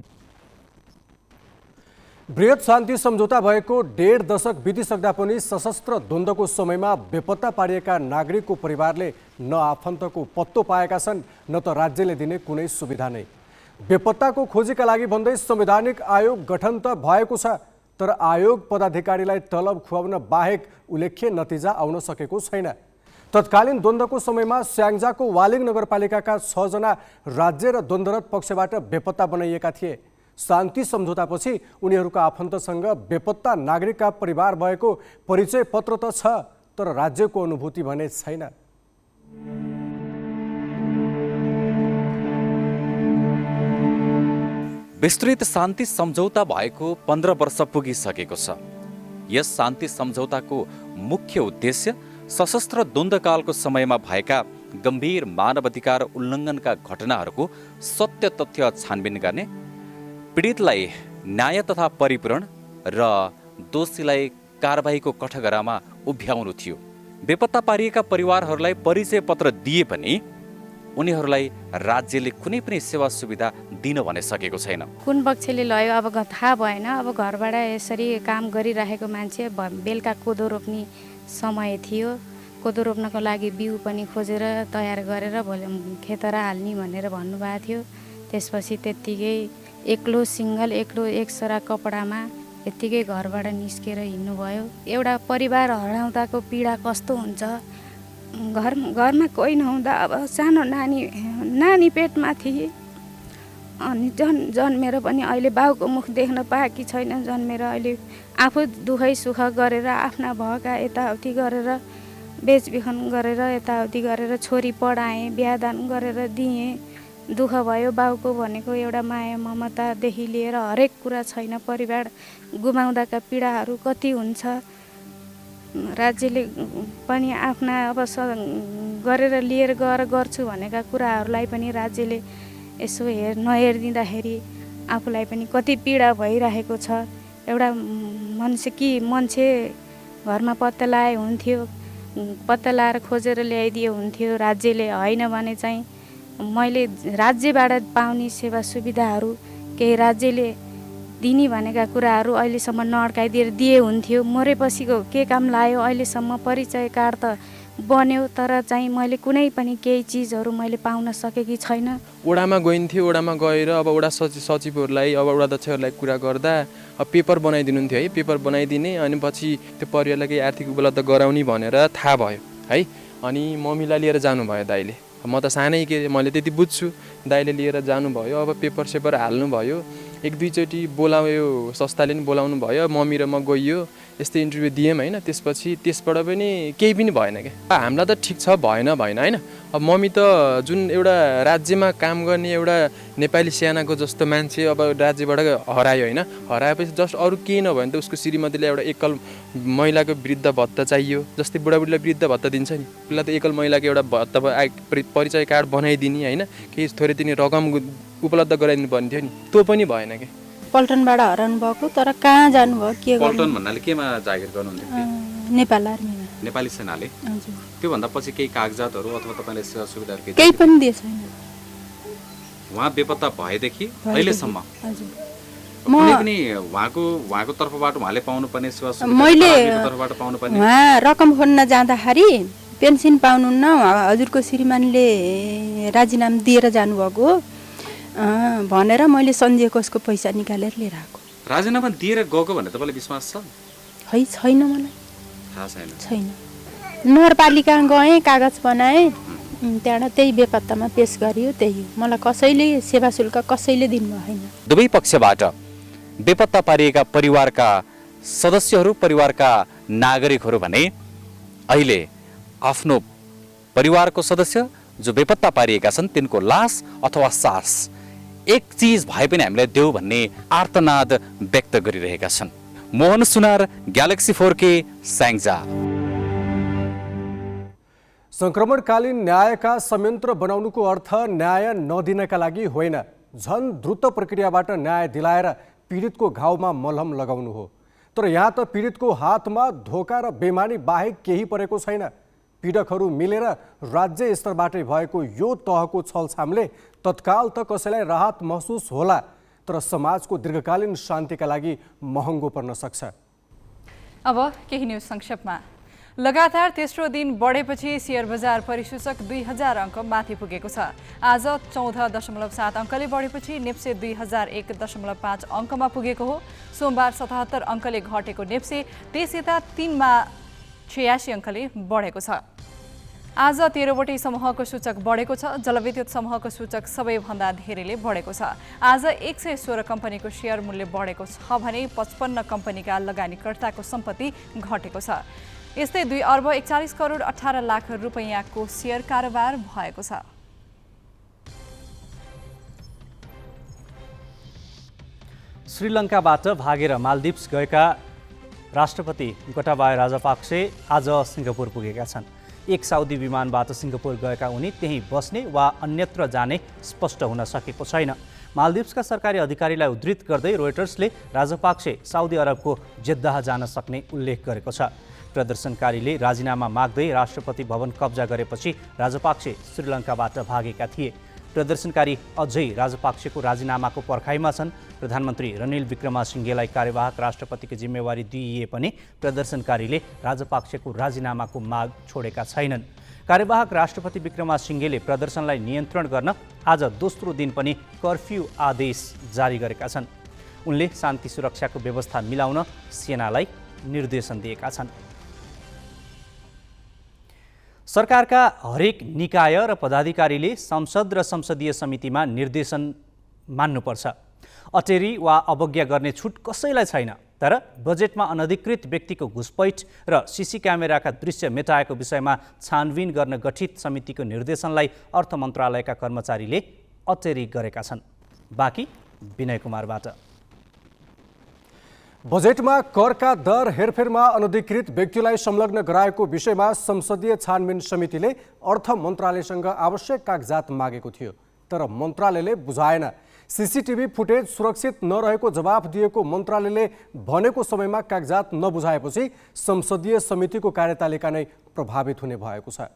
बृहत शान्ति सम्झौता भएको 1.5 दशक बितिसक्दा पनि सशस्त्र द्वन्द्वको समयमा बेपत्ता पारिएका नागरिकको परिवारले न आफन्तको पत्तो पाएका छन् न त राज्यले दिने कुनै सुविधा नै। बेपत्ताको खोजीका लागि भन्दै संवैधानिक आयोग गठन त भएको छ, तर आयोग पदाधिकारीलाई तलब खुवाउन बाहेक उल्लेख्य नतिजा आउन सकेको छैन। तत्कालीन द्वन्द्वको समयमा स्याङ्जाको वालिङ नगरपालिकाका 6 जना राज्य र द्वन्द्वरत पक्षबाट बेपत्ता बनाइएका थिए। शान्ति सम्झौतापछि उनीहरूका आफन्तसँग बेपत्ता नागरिकका परिवार भएको परिचय पत्र त छ, तर राज्यको अनुभूति भने छैन। विस्तृत शान्ति सम्झौता भएको 15 वर्ष पुगिसकेको छ। यस शान्ति सम्झौताको मुख्य उद्देश्य सशस्त्र द्वन्द्वकालको समयमा भएका गम्भीर मानवाधिकार उल्लङ्घनका घटनाहरूको सत्य तथ्य छानबिन गर्ने, पीडितलाई न्याय तथा परिपूरण र दोषीलाई कारबाहीको कठघरामा उभ्याउनु थियो। बेपत्ता पारिएका परिवारहरूलाई परिचय पत्र दिए पनि उनीहरूलाई राज्यले कुनै पनि सेवा सुविधा दिन भने सकेको छैन। कुन पक्षले लयो अब थाहा भएन। अब घरबाट यसरी काम गरिरहेको मान्छे बेलुका कोदो रोप्ने समय थियो। कोदो रोप्नको लागि बिउ पनि खोजेर तयार गरेर भोलि खेतरा हाल्ने भनेर भन्नुभएको थियो। त्यसपछि त्यत्तिकै एक्लो एक सरा कपडामा यत्तिकै घरबाट निस्केर हिँड्नुभयो। एउटा परिवार हराउँदाको पीडा कस्तो हुन्छ। घरमा कोही नहुँदा अब सानो नानी पेटमा थिए अनि जन्मेर पनि अहिले बाउको मुख देख्न पाएकी छैन। जन्मेर अहिले आफू दुखै सुख गरेर आफ्ना भएका यताउति गरेर बेचबिखन गरेर यताउति गरेर छोरी पढाएँ, बिहादान गरेर दिएँ। दुःख भयो। बाउको भनेको एउटा माया ममतादेखि लिएर हरेक कुरा छैन। परिवार गुमाउँदाका पीडाहरू कति हुन्छ। राज्यले पनि आफ्ना अब गरेर लिएर गएर गर्छु भनेका कुराहरूलाई पनि राज्यले यसो नहेरिदिँदाखेरि आफूलाई पनि कति पीडा भइरहेको छ। एउटा मान्छे घरमा पत्ता लाए हुन्थ्यो, पत्ता लाएर खोजेर ल्याइदिए हुन्थ्यो राज्यले। होइन भने चाहिँ मैले राज्यबाट पाउने सेवा सुविधाहरू केही राज्यले दिने भनेका कुराहरू अहिलेसम्म नअड्काइदिएर दिए हुन्थ्यो। मरेपछिको के काम लाग्यो। अहिलेसम्म परिचय कार्ड त बन्यो, तर चाहिँ मैले कुनै पनि केही चिजहरू मैले पाउन सकेकी छैन। ओडामा गइन्थ्यो। ओडामा गएर अब ओडा सचिवहरूलाई अब ओडा अध्यक्षहरूलाई कुरा गर्दा अब पेपर बनाइदिनुहुन्थ्यो है। पेपर बनाइदिने अनि पछि त्यो परिवारलाई केही आर्थिक उपलब्ध गराउने भनेर थाहा भयो है। अनि मम्मीलाई लिएर जानुभयो दाइले। म त सानै के मैले त्यति बुझ्छु। दाइले लिएर जानुभयो। अब पेपर सेपर हाल्नुभयो। 1-2 चोटि बोलायो, संस्थाले पनि बोलाउनु भयो। मम्मी र म गइयो, यस्तै इन्टरभ्यू दिएँ होइन। त्यसबाट पनि केही पनि भएन क्या। हामीलाई त ठिक छ, भएन होइन। अब मम्मी त जुन एउटा राज्यमा काम गर्ने एउटा नेपाली सेनाको जस्तो मान्छे अब राज्यबाट हरायो होइन। हराएपछि जस्ट अरू केही नभयो भने त उसको श्रीमतीले एउटा एकल महिलाको वृद्ध भत्ता चाहियो। जस्तै बुढाबुढीलाई वृद्ध भत्ता दिन्छ नि, उसलाई त एकल महिलाको एउटा भत्ता परिचय कार्ड बनाइदिने होइन। केही थोरै तिनी रकम उपलब्ध गराइदिनु पर्ने थियो नि, त्यो पनि भएन कि। पल्टनबाट हराउनु भएको, तर कहाँ जानुभयो के गर्नु। पल्टन भन्नाले केमा जागिर गर्नुहुन्थ्यो? नेपाल आर्मीमा, नेपाली सेनाले। हजुर। त्योभन्दा पछि केही कागजातहरू अथवा तपाईँले सेवा सुविधाहरू केही पनि दिए छैन। उहाँ बेपत्ता भएदेखि अहिलेसम्म हजुर कुनै पनि उहाँको तर्फबाट उहाँले पाउनुपर्ने सेवा सुविधा मैले तर्फबाट पाउनुपर्ने उहाँ रकम खोज्न जाँदाखेरि पेन्सन पाउनुहुन्न। हजुरको श्रीमानले राजीनामा दिएर जानुभएको भनेर मैले सञ्जय कोषको पैसा निकालेर लिएर आएको। राजीनामा दिएर गएको भन्ने तपाईँलाई विश्वास छ? है छैन, मलाई थाहा छैन। नगरपालिका गएँ, कागज बनाएँ, त्यहाँबाट त्यही बेपत्तामा पेश गरियो। त्यही मलाई कसैले सेवा शुल्क कसैले दिनु भएन। दुवै पक्षबाट बेपत्ता पारिएका परिवारका सदस्यहरू, परिवारका नागरिकहरू भने अहिले आफ्नो परिवारको सदस्य जो बेपत्ता पारिएका छन् तिनको लास अथवा सास एक चीज भए पनि हामीलाई देऊ भन्ने आर्तनाद व्यक्त गरिरहेका छन्। मोहन सुनार, ग्यालेक्सी 4K, स्याङ्जा। संक्रमणकालीन न्यायका संयन्त्र बनाउनुको अर्थ न्याय नदिनका लागि होइन, झन् द्रुत प्रक्रियाबाट न्याय दिलाएर पीडितको घाउमा मलहम लगाउनु हो। तर यहाँ त पीडितको हातमा धोका र बेमानी बाहेक केही परेको छैन। पीडकहरू मिलेर राज्य स्तरबाटै भएको यो तहको छलछामले तत्काल त कसैलाई राहत महसुस होला, तर समाजको दीर्घकालीन शान्तिका लागि महँगो पर्न सक्छ। अब केही न्युज संक्षेपमा। लगातार तेस्रो दिन बढेपछि शेयर बजार परिसूचक 2000 अङ्क माथि पुगेको छ। आज 14.7 अङ्कले बढेपछि नेप्से 2001.5 अङ्कमा पुगेको हो। सोमबार 77 अङ्कले घटेको नेप्से त्यस यता 3 मा 86 अङ्कले बढेको छ। आज 13वटै समूहको सूचक बढेको छ। जलविद्युत समूहको सूचक सबैभन्दा धेरैले बढेको छ। आज 116 कम्पनीको शेयर मूल्य बढेको छ भने 55 कम्पनीका लगानीकर्ताको सम्पत्ति घटेको छ। यस्तै 2 अर्ब 41 करोड 18 लाख रुपैयाँको शेयर कारोबार भएको छ। श्रीलङ्काबाट भागेर मालदिप्स गएका राष्ट्रपति गोटाबाया राजपाक्से आज सिङ्गापुर पुगेका छन्। एक साउदी विमानबाट सिङ्गापुर गएका उनी त्यहीँ बस्ने वा अन्यत्र जाने स्पष्ट हुन सकेको छैन। मालदिप्सका सरकारी अधिकारीलाई उद्धृत गर्दै रोयटर्सले राजपाक्से साउदी अरबको जेद्दाह जान सक्ने उल्लेख गरेको छ। प्रदर्शनकारीले राजीनामा माग्दै राष्ट्रपति भवन कब्जा गरेपछि राजपाक्से श्रीलङ्काबाट भागेका थिए। प्रदर्शनकारी अझै राजपाक्सेको राजीनामाको पर्खाइमा छन्। प्रधानमन्त्री रनिल विक्रमासिङ्घेलाई कार्यवाहक राष्ट्रपतिको जिम्मेवारी दिइए पनि प्रदर्शनकारीले राजपाक्सेको राजीनामाको माग छोडेका छैनन्। कार्यवाहक राष्ट्रपति विक्रमासिङ्घेले प्रदर्शनलाई नियन्त्रण गर्न आज दोस्रो दिन पनि कर्फ्यू आदेश जारी गरेका छन्। उनले शान्ति सुरक्षाको व्यवस्था मिलाउन सेनालाई निर्देशन दिएका छन्। सरकारका हरेक निकाय र पदाधिकारीले संसद र संसदीय समितिमा निर्देशन मान्नुपर्छ। अटेरी वा अवज्ञा गर्ने छुट कसैलाई छैन। तर बजेटमा अनधिकृत व्यक्तिको घुसपैठ र सीसी क्यामेराका दृश्य मेटाएको विषयमा छानबिन गर्न गठित समितिको निर्देशनलाई अर्थ मन्त्रालयका कर्मचारीले अटेरी गरेका छन्। बाँकी विनय कुमारबाट। बजेटमा करका दर हेरफेरमा अनधिकृत व्यक्तिलाई संलग्न गराएको विषयमा संसदीय छानबिन समितिले अर्थ मन्त्रालयसँग आवश्यक कागजात मागेको थियो, तर मन्त्रालयले बुझाएन। सीसीटीभी फुटेज सुरक्षित नरहेको जवाफ दिएको मन्त्रालयले भनेको समयमा कागजात नबुझाएपछि संसदीय समितिको कार्यतालिका नै प्रभावित हुने भएको छ।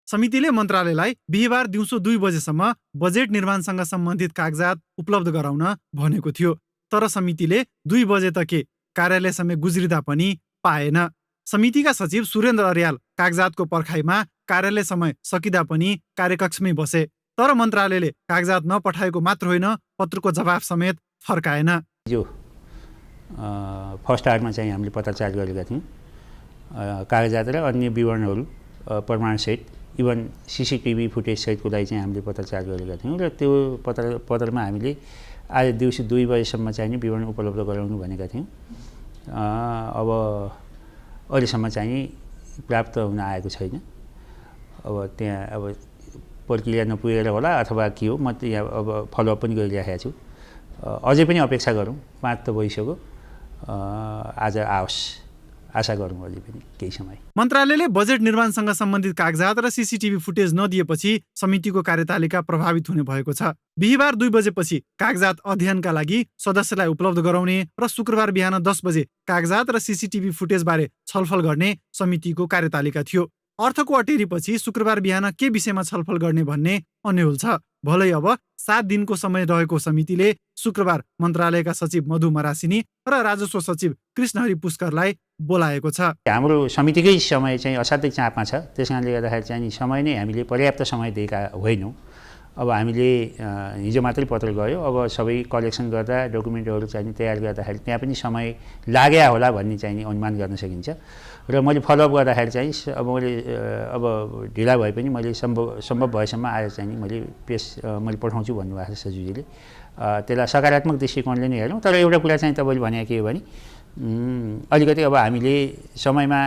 समितिले मन्त्रालयलाई बिहीबार दिउँसो 2 बजेसम्म बजेट निर्माणसँग सम्बन्धित कागजात उपलब्ध गराउन भनेको थियो, तर समितिले 2 बजे तके कार्यालय समय गुज्रिँदा पनि पाएन। समितिका सचिव सुरेन्द्र अर्याल कागजातको पर्खाइमा कार्यालय समय सकिँदा पनि कार्यकक्षमै बसे, तर मन्त्रालयले कागजात नपठाएको मात्र होइन पत्रको जवाफ समेत फर्काएन। जो फर्स्ट आवर्डमा चाहिँ हामीले पत्रचार गरेका थियौँ, कागजात र अन्य विवरणहरू प्रमाणसहित इभन सीसीटीभी फुटेज सहितको लागि चाहिँ हामीले पत्रचार गरेका थियौँ र त्यो पत्रमा हामीले आज दिउँसो 2 बजेसम्म चाहिँ विवरण उपलब्ध गराउनु भनेका थियौँ। अब अहिलेसम्म चाहिँ प्राप्त हुन आएको छैन। अब त्यहाँ अब प्रक्रिया नपुगेर होला अथवा के हो, म यहाँ अब फलोअप पनि गरिरहेको छु। अझै पनि अपेक्षा गरौँ, 5 त भइसक्यो, आज आओस्, आशा गरौँ अझै पनि केही समय। मन्त्रालयले बजेट निर्माणसँग सम्बन्धित कागजात र सीसीटीभी फुटेज नदिएपछि समितिको कार्यतालिका प्रभावित हुने भएको छ। बिहीबार 2 बजेपछि कागजात अध्ययनका लागि सदस्यलाई उपलब्ध गराउने र शुक्रबार बिहान 10 बजे कागजात र सीसीटीभी फुटेज बारे छलफल गर्ने समितिको कार्यतालिका थियो। अर्थको अटेरीपछि शुक्रबार बिहान के विषयमा छलफल गर्ने भन्ने अन्यल छ। भलै अब 7 दिनको समय रहेको समितिले शुक्रबार मन्त्रालयका सचिव मधु मरासिनी र राजस्व सचिव कृष्णहरि पुष्करलाई बोलाएको छ। हाम्रो समितिकै समय चाहिँ असाध्यै चापमा छ, त्यस कारणले गर्दाखेरि चाहिँ समय नै हामीले पर्याप्त समय दिएका होइनौँ। अब हामीले हिजो मात्रै पत्र गयो, अब सबै कलेक्सन गर्दा डकुमेन्टहरू चाहिँ तयार गर्दाखेरि त्यहाँ पनि समय लाग्या होला भन्ने चाहिँ अनुमान गर्न सकिन्छ। र मैले फलोअप गर्दाखेरि चाहिँ अब ढिला भए पनि मैले सम्भव भएसम्म आएर चाहिँ मैले पठाउँछु भन्नुभएको छ सचिवजीले। त्यसलाई सकारात्मक दृष्टिकोणले नै हेरौँ। तर एउटा कुरा चाहिँ तपाईँले भने के हो भने अलिकति अब हामीले समयमा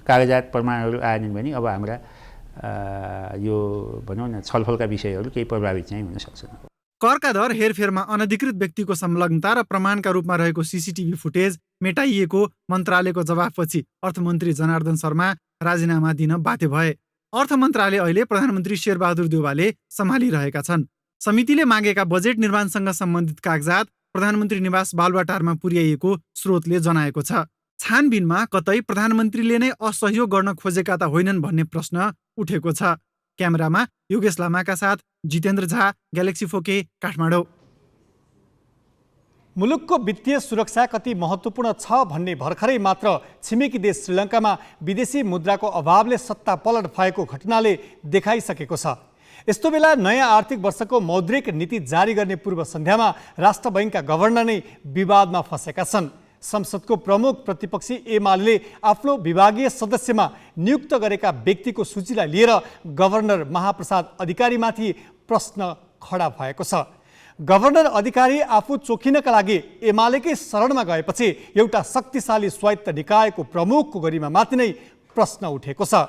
कागजात प्रमाणहरू आएनन् भने अब हाम्रा यो भनौँ न छलफलका विषयहरू केही प्रभावित चाहिँ हुन सक्छन्। करका दर हेरफेरमा अनधिकृत व्यक्तिको संलग्नता र प्रमाणका रूपमा रहेको सीसीटीभी फुटेज मेटाइएको मन्त्रालयको जवाफपछि अर्थमन्त्री जनार्दन शर्मा राजीनामा दिन बाध्य भए। अर्थ मन्त्रालय अहिले प्रधानमन्त्री शेरबहादुर देउवाले सम्हालिरहेका छन्। समितिले मागेका बजेट निर्माणसँग सम्बन्धित कागजात प्रधानमन्त्री निवास बालुवाटारमा पुर्याइएको स्रोतले जनाएको छ। छानबिनमा कतै प्रधानमन्त्रीले नै असहयोग गर्न खोजेका त होइनन् भन्ने प्रश्न उठेको छ। क्यामेरामा योगेश लामाका साथ जितेन्द्र झा, ग्यालेक्सी 4K, काठमाडौँ। मुलुकको वित्तीय सुरक्षा कति महत्त्वपूर्ण छ भन्ने भर्खरै मात्र छिमेकी देश श्रीलङ्कामा विदेशी मुद्राको अभावले सत्ता पलट भएको घटनाले देखाइसकेको छ। यस्तो बेला नयाँ आर्थिक वर्षको मौद्रिक नीति जारी गर्ने पूर्व सन्ध्यामा राष्ट्र बैङ्कका गभर्नर नै विवादमा फँसेका छन्। संसदको प्रमुख प्रतिपक्षी एमाले आफ्नो विभागीय सदस्यमा नियुक्त गरेका व्यक्तिको सूचीलाई लिएर गभर्नर महाप्रसाद अधिकारीमाथि प्रश्न खडा भएको छ। गभर्नर अधिकारी आफू चोखिनका लागि एमालेकै शरणमा गएपछि एउटा शक्तिशाली स्वायत्त निकायको प्रमुखको गरिमामाथि नै प्रश्न उठेको छ।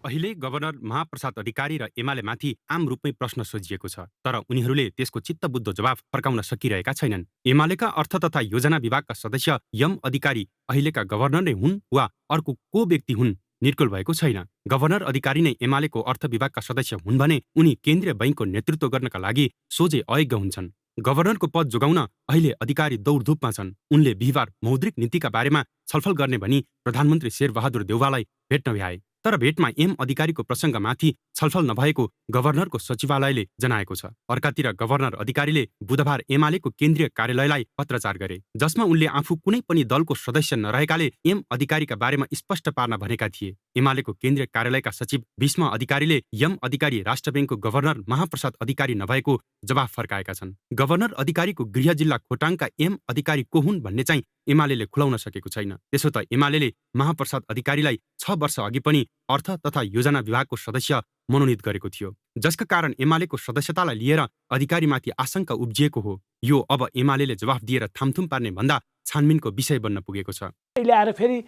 अहिले गभर्नर महाप्रसाद अधिकारी र एमालेमाथि आम रूपमै प्रश्न सोधिएको छ, तर उनीहरूले त्यसको चित्तबुद्ध जवाफ फर्काउन सकिरहेका छैनन्। एमालेका अर्थ तथा योजना विभागका सदस्य यम अधिकारी अहिलेका गभर्नर नै हुन् वा अर्को को व्यक्ति हुन् निर्कुल भएको छैन। गभर्नर अधिकारी नै एमालेको अर्थ विभागका सदस्य हुन् भने उनी केन्द्रीय बैङ्कको नेतृत्व गर्नका लागि सोझै अयोग्य हुन्छन्। गभर्नरको पद जोगाउन अहिले अधिकारी दौडधुपमा छन्। उनले बिहिबार मौद्रिक नीतिका बारेमा छलफल गर्ने भनी प्रधानमन्त्री शेरबहादुर देउवालाई भेट्न भ्याए, तर भेटमा एम अधिकारीको प्रसङ्गमाथि छलफल नभएको गभर्नरको सचिवालयले जनाएको छ। अर्कातिर गभर्नर अधिकारीले बुधबार एमालेको केन्द्रीय कार्यालयलाई पत्रचार गरे, जसमा उनले आफू कुनै पनि दलको सदस्य नरहेकाले एम अधिकारीका बारेमा स्पष्ट पार्न भनेका थिए। एमालेको केन्द्रीय कार्यालयका सचिव भीष्म अधिकारीले यम अधिकारी राष्ट्र बैङ्कको गभर्नर महाप्रसाद अधिकारी नभएको जवाफ फर्काएका छन्। गभर्नर अधिकारीको गृह जिल्ला खोटाङका एम अधिकारी को हुन् भन्ने चाहिँ एमालेले खुलाउन सकेको छैन। त्यसो त एमालेले महाप्रसाद अधिकारीलाई 6 वर्ष अघि पनि अर्थ तथा योजना विभागको सदस्य मनोनित गरेको थियो, जसका कारण एमालेको सदस्यतालाई लिएर अधिकारीमाथि आशंका उब्जिएको हो। यो अब एमालेले जवाफ दिएर थामथुम पार्ने भन्दा छानबिनको विषय बन्न पुगेको छ। अहिले आएर फेरि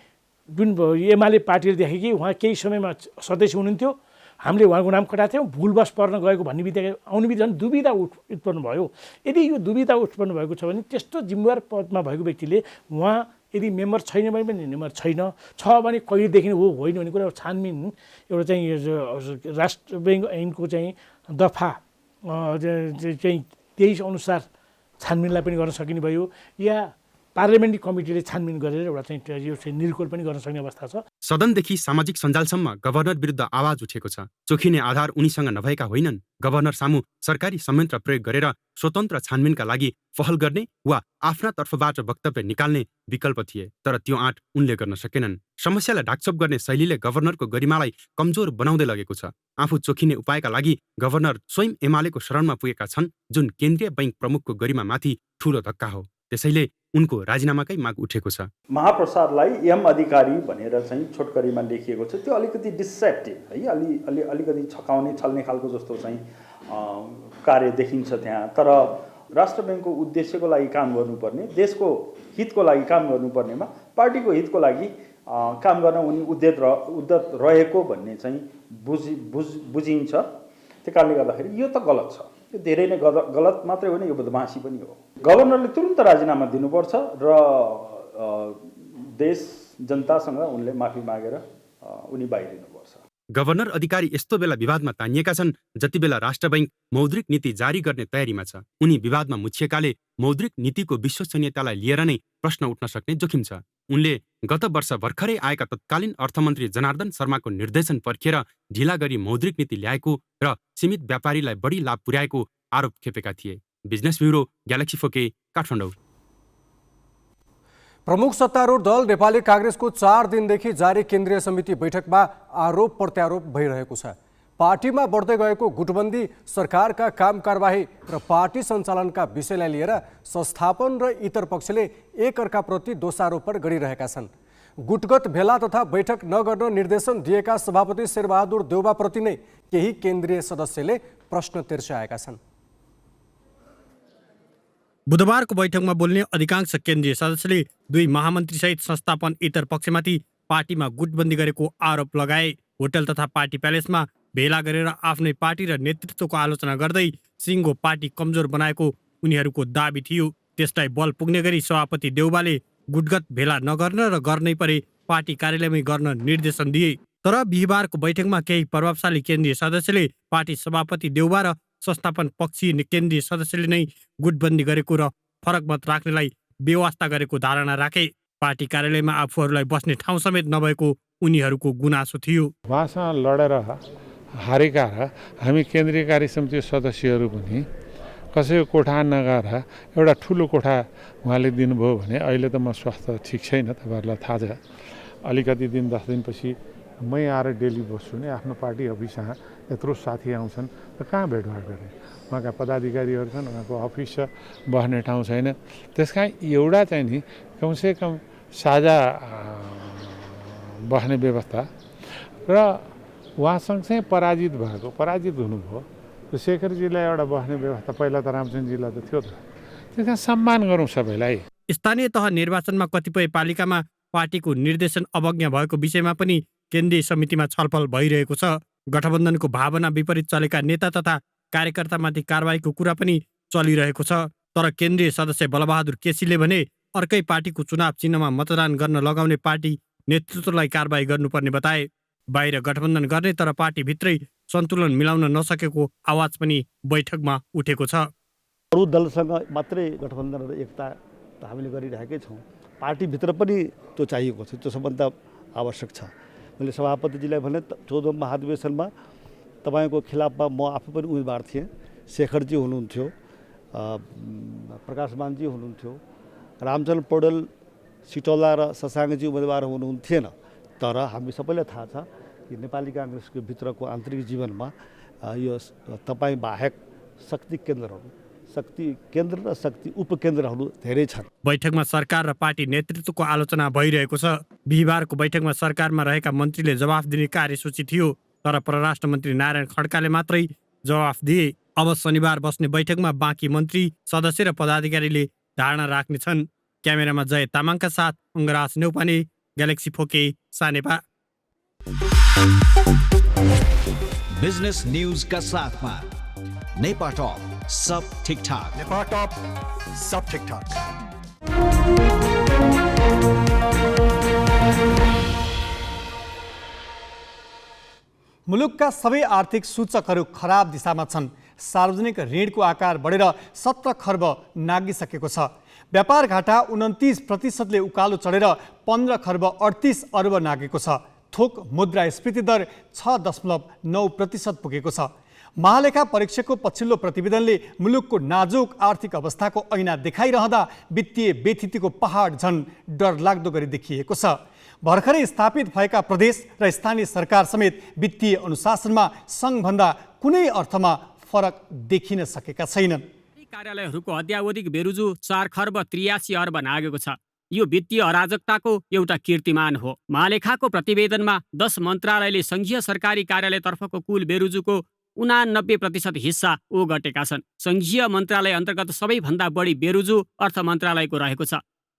जुन एमाले पार्टीले देखे कि उहाँ केही समयमा सदस्य हुनुहुन्थ्यो, हामीले उहाँको नाम कटाएको थियौँ, भुलवश पर्न गएको भन्ने बित्तिकै आउने बित्तिकै दुविधा उत्पन्न भयो। यदि यो दुविधा उत्पन्न भएको छ भने त्यस्तो जिम्मेवार पदमा भएको व्यक्तिले उहाँ यदि मेम्बर छैन भने पनि मेम्बर छैन, छ भने कहिलेदेखि हो होइन भन्ने कुरा छानबिन एउटा चाहिँ राष्ट्र बैङ्क ऐनको चाहिँ दफा चाहिँ 23 अनुसार छानबिनलाई पनि गर्न सकिने भयो, या पार्लियामेन्ट्री कमिटीले छानबिन गरेर एउटा चाहिँ यो चाहिँ निर्कुल पनि गर्न सक्ने अवस्था छ। सदनदेखि सामाजिक सञ्जालसम्म गभर्नर विरुद्ध आवाज उठेको छ। चोखिने आधार उनीसँग नभएका होइनन्। गभर्नर सामु सरकारी संयन्त्र प्रयोग गरेर स्वतन्त्र छानबिनका लागि पहल गर्ने वा आफ्ना तर्फबाट वक्तव्य निकाल्ने विकल्प थिए, तर त्यो आँट उनले गर्न सकेनन्। समस्यालाई ढाकछोप गर्ने शैलीले गभर्नरको गरिमालाई कमजोर बनाउँदै लगेको छ। आफू चोखिने उपायका लागि गभर्नर स्वयं एमालेको शरणमा पुगेका छन्, जुन केन्द्रीय बैङ्क प्रमुखको गरिमामाथि ठूलो धक्का हो। त्यसैले उनको राजीनामाकै माग उठेको छ। महाप्रसादलाई एम अधिकारी भनेर चाहिँ छोटकरीमा लेखिएको छ, त्यो अलिकति डिसेप्टिभ है, अलिकति छकाउने छल्ने खालको जस्तो चाहिँ कार्य देखिन्छ त्यहाँ। तर राष्ट्र बैङ्कको उद्देश्यको लागि काम गर्नुपर्ने, देशको हितको लागि काम गर्नुपर्नेमा पार्टीको हितको लागि काम गर्न उनी उद्यत रहेको भन्ने चाहिँ बुझिन्छ। त्यो कारणले गर्दाखेरि यो त गलत छ, यो धेरै नै गलत मात्रै होइन, यो बदमासी पनि हो। गभर्नरले तुरुन्त राजीनामा दिनुपर्छ र देश जनतासँग उनले माफी मागेर उनी बाहिरिनुपर्छ। गभर्नर अधिकारी यस्तो बेला विवादमा तानिएका छन् जति बेला राष्ट्र बैङ्क मौद्रिक नीति जारी गर्ने तयारीमा छ। उनी विवादमा मुछिएकाले मौद्रिक नीतिको विश्वसनीयतालाई लिएर नै प्रश्न उठ्न सक्ने जोखिम छ। उनले गत वर्ष भर्खरै आएका तत्कालीन अर्थमन्त्री जनार्दन शर्माको निर्देशन पर्खिएर ढिला गरी मौद्रिक नीति ल्याएको र सीमित व्यापारीलाई बढी लाभ पुर्याएको आरोप खेपेका थिए। Business bureau, galaxy 4K, Kathmandu. प्रमुख सत्तारूढ दल नेपाली काङ्ग्रेसको 4 दिनदेखि जारी केन्द्रीय समिति बैठकमा आरोप प्रत्यारोप भइरहेको छ। पार्टीमा बढ्दै गएको गुटबन्दी, सरकारका काम कारबाही र पार्टी सञ्चालनका विषयलाई लिएर संस्थापन र इतर पक्षले एकअर्काप्रति दोषारोपण गरिरहेका छन्। गुटगत भेला तथा बैठक नगर्न निर्देशन दिएका सभापति शेरबहादुर देउवाप्रति नै केही केन्द्रीय सदस्यले प्रश्न तिर्स्याएका छन्। बुधबारको बैठकमा बोल्ने अधिकांश केन्द्रीय सदस्यले दुई महामन्त्रीसहित संस्थापन इतर पक्षमाथि पार्टीमा गुटबन्दी गरेको आरोप लगाए। होटल तथा पार्टी प्यालेसमा भेला गरेर आफ्नै पार्टी र नेतृत्वको आलोचना गर्दै सिङ्गो पार्टी कमजोर बनाएको उनीहरूको दाबी थियो। त्यसलाई बल पुग्ने गरी सभापति देउवाले गुटगत भेला नगर्न र गर्नै परे पार्टी कार्यालयमै गर्न निर्देशन दिए। तर बिहिबारको बैठकमा केही प्रभावशाली केन्द्रीय सदस्यले पार्टी सभापति देउवा र संस्थापन पक्षीय केन्द्रीय सदस्यले नै गुटबन्दी गरेको र फरक मत राख्नेलाई बेवास्ता गरेको धारणा राखे। पार्टी कार्यालयमा आफूहरूलाई बस्ने ठाउँ समेत नभएको उनीहरूको गुनासो थियो। उहाँसँग लडेर हारेका र हामी केन्द्रीय कार्य समिति सदस्यहरू पनि कसैको कोठा नगएर एउटा ठुलो कोठा उहाँले दिनुभयो भने अहिले त म स्वास्थ्य ठिक छैन, तपाईँहरूलाई थाहा छ। अलिकति दिन 10 दिनपछि मै आएर डेली बस्छु नि, आफ्नो पार्टी अफिसमा यत्रो साथी आउँछन् र कहाँ भेटघाट गरेँ। उहाँका पदाधिकारीहरू छन्, उहाँको अफिस छ, बस्ने ठाउँ छैन। त्यस कारण एउटा चाहिँ नि कमसेकम साझा बस्ने व्यवस्था र उहाँसँग चाहिँ पराजित हुनुभयो त्यो शेखरजीलाई एउटा बस्ने व्यवस्था पहिला त रामचन्द्रजीलाई त थियो त। त्यस कारण सम्मान गरौँ सबैलाई। स्थानीय तह निर्वाचनमा कतिपय पालिकामा पार्टीको निर्देशन अवज्ञा भएको विषयमा पनि केन्द्रीय समितिमा छलफल भइरहेको छ। गठबन्धनको भावना विपरीत चलेका नेता तथा कार्यकर्तामाथि कारबाहीको कुरा पनि चलिरहेको छ। तर केन्द्रीय सदस्य बलबहादुर केसीले भने अर्कै पार्टीको चुनाव चिन्हमा मतदान गर्न लगाउने पार्टी नेतृत्वलाई कारबाही गर्नुपर्ने बताए। बाहिर गठबन्धन गर्ने तर पार्टीभित्रै सन्तुलन मिलाउन नसकेको आवाज पनि बैठकमा उठेको छ। अरू दलसँग मात्रै गठबन्धन र एकता त हामीले गरिरहेकै छौँ, पार्टीभित्र पनि त्यो चाहिएको छ, त्यो सबभन्दा आवश्यक छ। मैले सभापतिजीलाई भने 14औं महाधिवेशनमा तपाईँको खिलाफमा म आफू पनि उम्मेदवार थिएँ, शेखरजी हुनुहुन्थ्यो, प्रकाशमानजी हुनुहुन्थ्यो, रामचन्द्र पौडेल, सिटौला र शशाङ्कजी उम्मेदवार हुनुहुन्थेन। तर हामी सबैलाई थाहा छ कि नेपाली काङ्ग्रेसको भित्रको आन्तरिक जीवनमा यो तपाईँ बाहेक शक्ति केन्द्र र शक्ति उपकेन्द्रहरू धेरै छन्। बैठकमा सरकार र पार्टी नेतृत्वको आलोचना भइरहेको छ। बिहिबारको बैठकमा सरकारमा रहेका मन्त्रीले जवाफ दिने कार्यसूची थियो, तर परराष्ट्र मन्त्री नारायण खड्काले मात्रै जवाफ दिए। अब शनिबार बस्ने बैठकमा बाँकी मन्त्री, सदस्य र पदाधिकारीले धारणा राख्नेछन्। क्यामेरामा जय तामाङका साथ Angraj Neupane, Galaxy four K, Sanepa. Business news का साथमा नेपा टॉप सब ठीक ठाक। नेपा टॉप सब ठीक ठाक। मुलुकका सबै आर्थिक सूचकहरू खराब दिशामा छन्। सार्वजनिक ऋणको आकार बढेर 17 खर्ब नागिसकेको छ। व्यापार घाटा 29%ले उकालो चढेर 15 खर्ब 38 अर्ब नागेको छ। थोक मुद्रास्फीति दर 6.9% पुगेको छ। महालेखा परीक्षकको पछिल्लो प्रतिवेदनले मुलुकको नाजुक आर्थिक अवस्थाको ऐना देखाइरहँदा वित्तीय बेथितिको पहाड झन् डरलाग्दो गरी देखिएको छ। भर्खरै स्थापित भएका प्रदेश र स्थानीय सरकार समेत वित्तीय अनुशासनमा सङ्घभन्दा कुनै अर्थमा फरक देखिन सकेका छैनन्। कार्यालयहरूको अद्यावधिक बेरुजु 4 खर्ब 83 अर्ब नागेको छ। यो वित्तीय अराजकताको एउटा कीर्तिमान हो। महालेखाको प्रतिवेदनमा 10 मन्त्रालयले सङ्घीय सरकारी कार्यालयतर्फको कुल बेरुजुको 89% हिस्सा ओगटेका छन्। सङ्घीय मन्त्रालय अन्तर्गत सबैभन्दा बढी बेरुजु अर्थ मन्त्रालयको रहेको छ।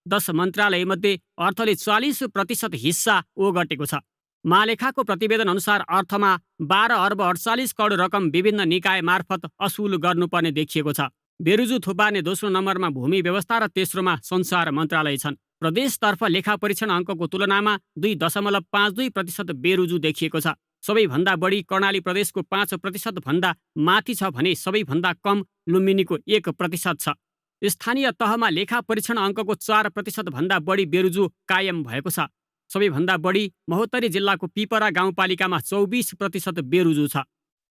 10 मन्त्रालयमध्ये अर्थले 40% हिस्सा ओगटेको छ। महालेखाको प्रतिवेदन अनुसार अर्थमा 12 अर्ब 48 करोड रकम विभिन्न निकाय मार्फत असुल गर्नुपर्ने देखिएको छ। बेरुजु थुपार्ने दोस्रो नम्बरमा भूमि व्यवस्था र तेस्रोमा संचार मन्त्रालय छन्। प्रदेशतर्फ लेखा परीक्षण अङ्कको तुलनामा 2.52% बेरुजु देखिएको छ। सबैभन्दा बढी कर्णाली प्रदेशको 5% भन्दा माथि छ भने सबैभन्दा कम लुम्बिनीको 1% छ। स्थानीय तहमा लेखा परीक्षण अङ्कको 4% भन्दा बढी बेरुजु कायम भएको छ। सबैभन्दा बढी महोत्तरी जिल्लाको पिपरा गाउँपालिकामा 24% बेरुजु छ।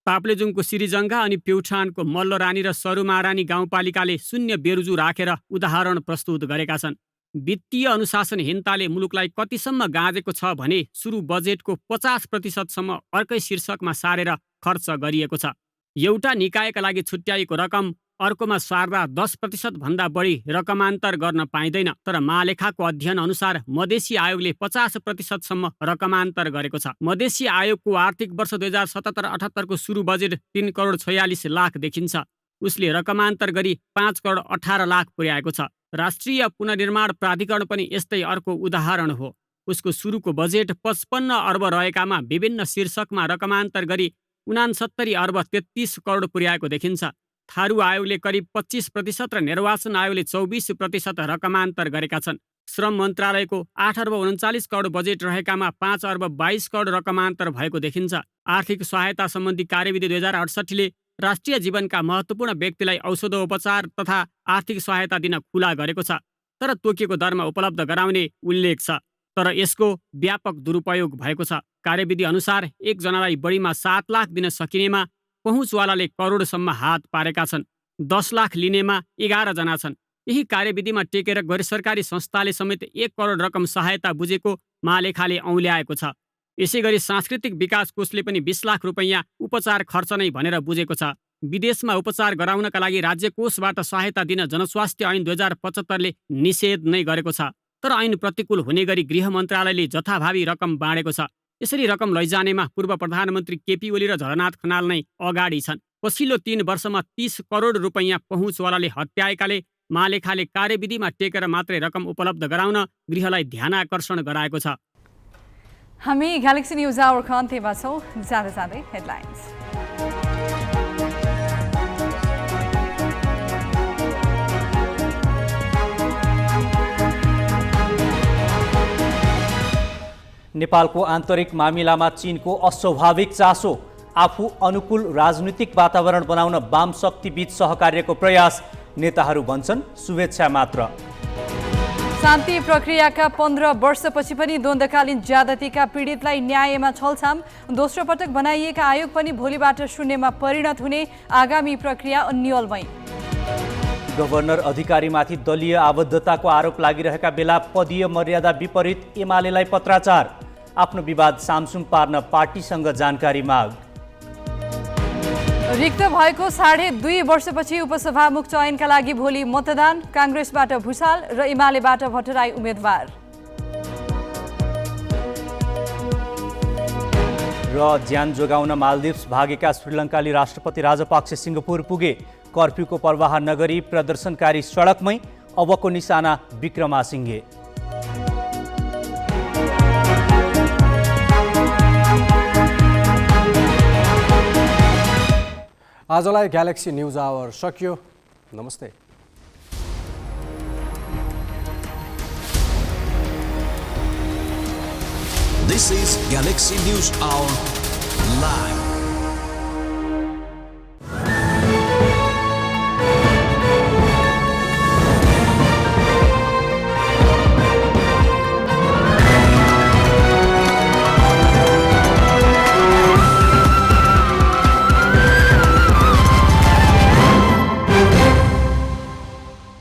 ताप्लेजुङको सिरिजङ्गा अनि प्युठानको मल्लरानी र सरुमारानी गाउँपालिकाले 0 बेरुजु राखेर उदाहरण प्रस्तुत गरेका छन्। वित्तीय अनुशासनहीनताले मुलुकलाई कतिसम्म गाँजेको छ भने सुरु बजेटको 50% अर्कै शीर्षकमा सारेर खर्च गरिएको छ। एउटा निकायका लागि छुट्याएको रकम अर्कोमा सार्दा 10% भन्दा बढी रकमान्तर गर्न पाइँदैन। तर महालेखाको अध्ययन अनुसार मधेसी आयोगले 50% रकमान्तर गरेको छ। मधेसी आयोगको आर्थिक वर्ष 2077-78 को सुरु बजेट 3 करोड 46 लाख देखिन्छ। उसले रकमान्तर गरी 5 करोड 18 लाख पुर्याएको छ। राष्ट्रिय पुनर्निर्माण प्राधिकरण पनि यस्तै अर्को उदाहरण हो। उसको सुरुको बजेट 55 अर्ब रहेकामा विभिन्न शीर्षकमा रकमान्तर गरी 69 अर्ब 33 करोड पुर्याएको देखिन्छ। थारू आयोगले करिब 25% र निर्वाचन आयोगले 24% रकमान्तर गरेका छन्। श्रम मन्त्रालयको 8 अर्ब 39 करोड बजेट रहेकामा 5 अर्ब 22 करोड रकमान्तर भएको देखिन्छ। आर्थिक सहायता सम्बन्धी कार्यविधि 2068ले राष्ट्रिय जीवनका महत्त्वपूर्ण व्यक्तिलाई औषधोपचार तथा आर्थिक सहायता दिन खुला गरेको छ, तर तोकिएको दरमा उपलब्ध गराउने उल्लेख छ। तर यसको व्यापक दुरुपयोग भएको छ। कार्यविधि अनुसार एकजनालाई बढीमा 7 लाख दिन सकिनेमा पहुँचवालाले करोडसम्म हात पारेका छन्। 10 लाख लिनेमा 11 जना छन्। यही कार्यविधिमा टेकेर गैर सरकारी संस्थाले समेत 1 करोड रकम सहायता बुझेको महालेखाले औँल्याएको छ। यसैगरी सांस्कृतिक विकास कोषले पनि 20 लाख रुपैयाँ उपचार खर्च नै भनेर बुझेको छ। विदेशमा उपचार गराउनका लागि राज्य कोषबाट सहायता दिन जनस्वास्थ्य ऐन 2075ले निषेध नै गरेको छ। तर ऐन प्रतिकूल हुने गरी गृह मन्त्रालयले जथाभावी रकम बाँडेको छ। यसरी रकम लैजानेमा पूर्व प्रधानमन्त्री केपी ओली र झलनाथ खनाल नै अगाडि छन्। पछिल्लो 3 वर्षमा 30 करोड रुपैयाँ पहुँचवालाले हत्याएकाले महालेखाले कार्यविधिमा टेकेर मात्रै रकम उपलब्ध गराउन गृहलाई ध्यानाकर्षण गराएको छ। हामी ग्यालेक्सी न्युज आवरको अन्त्यमा छौँ। जाँदै जाँदै हेडलाइन्स। नेपालको आन्तरिक मामिलामा चीनको अस्वाभाविक चासो, आफू अनुकूल राजनीतिक वातावरण बनाउन वाम शक्तिबीच सहकार्यको प्रयास, नेताहरू भन्छन् शुभेच्छा मात्र। शान्ति प्रक्रियाका 15 वर्षपछि पनि द्वन्द्वकालीन ज्यादतीका पीडितलाई न्यायमा छलछाम, दोस्रो पटक बनाइएका आयोग पनि भोलिबाट शून्यमा परिणत हुने, आगामी प्रक्रिया अन्यलमय। गभर्नर अधिकारीमाथि दलीय आबद्धताको आरोप लागिरहेका बेला पदीय मर्यादा विपरीत एमालेलाई पत्राचार, आफ्नो विवाद सामसुम पार्न पार्टीसँग जानकारी माग। रिक्त भएको 2.5 वर्षपछि उपसभामुख चयनका लागि भोलि मतदान, काङ्ग्रेसबाट भुसाल र एमालेबाट भट्टराई उम्मेद्वार। र ज्यान जोगाउन मालदिप्स भागेका श्रीलङ्काली राष्ट्रपति राजपक्ष सिङ्गापुर पुगे, कर्फ्यूको प्रवाह नगरी प्रदर्शनकारी सडकमै, अबको निशाना विक्रमासिंघे। आजलाई ग्यालेक्सी न्युज आवर सकियो। नमस्ते। This is Galaxy News Hour Live.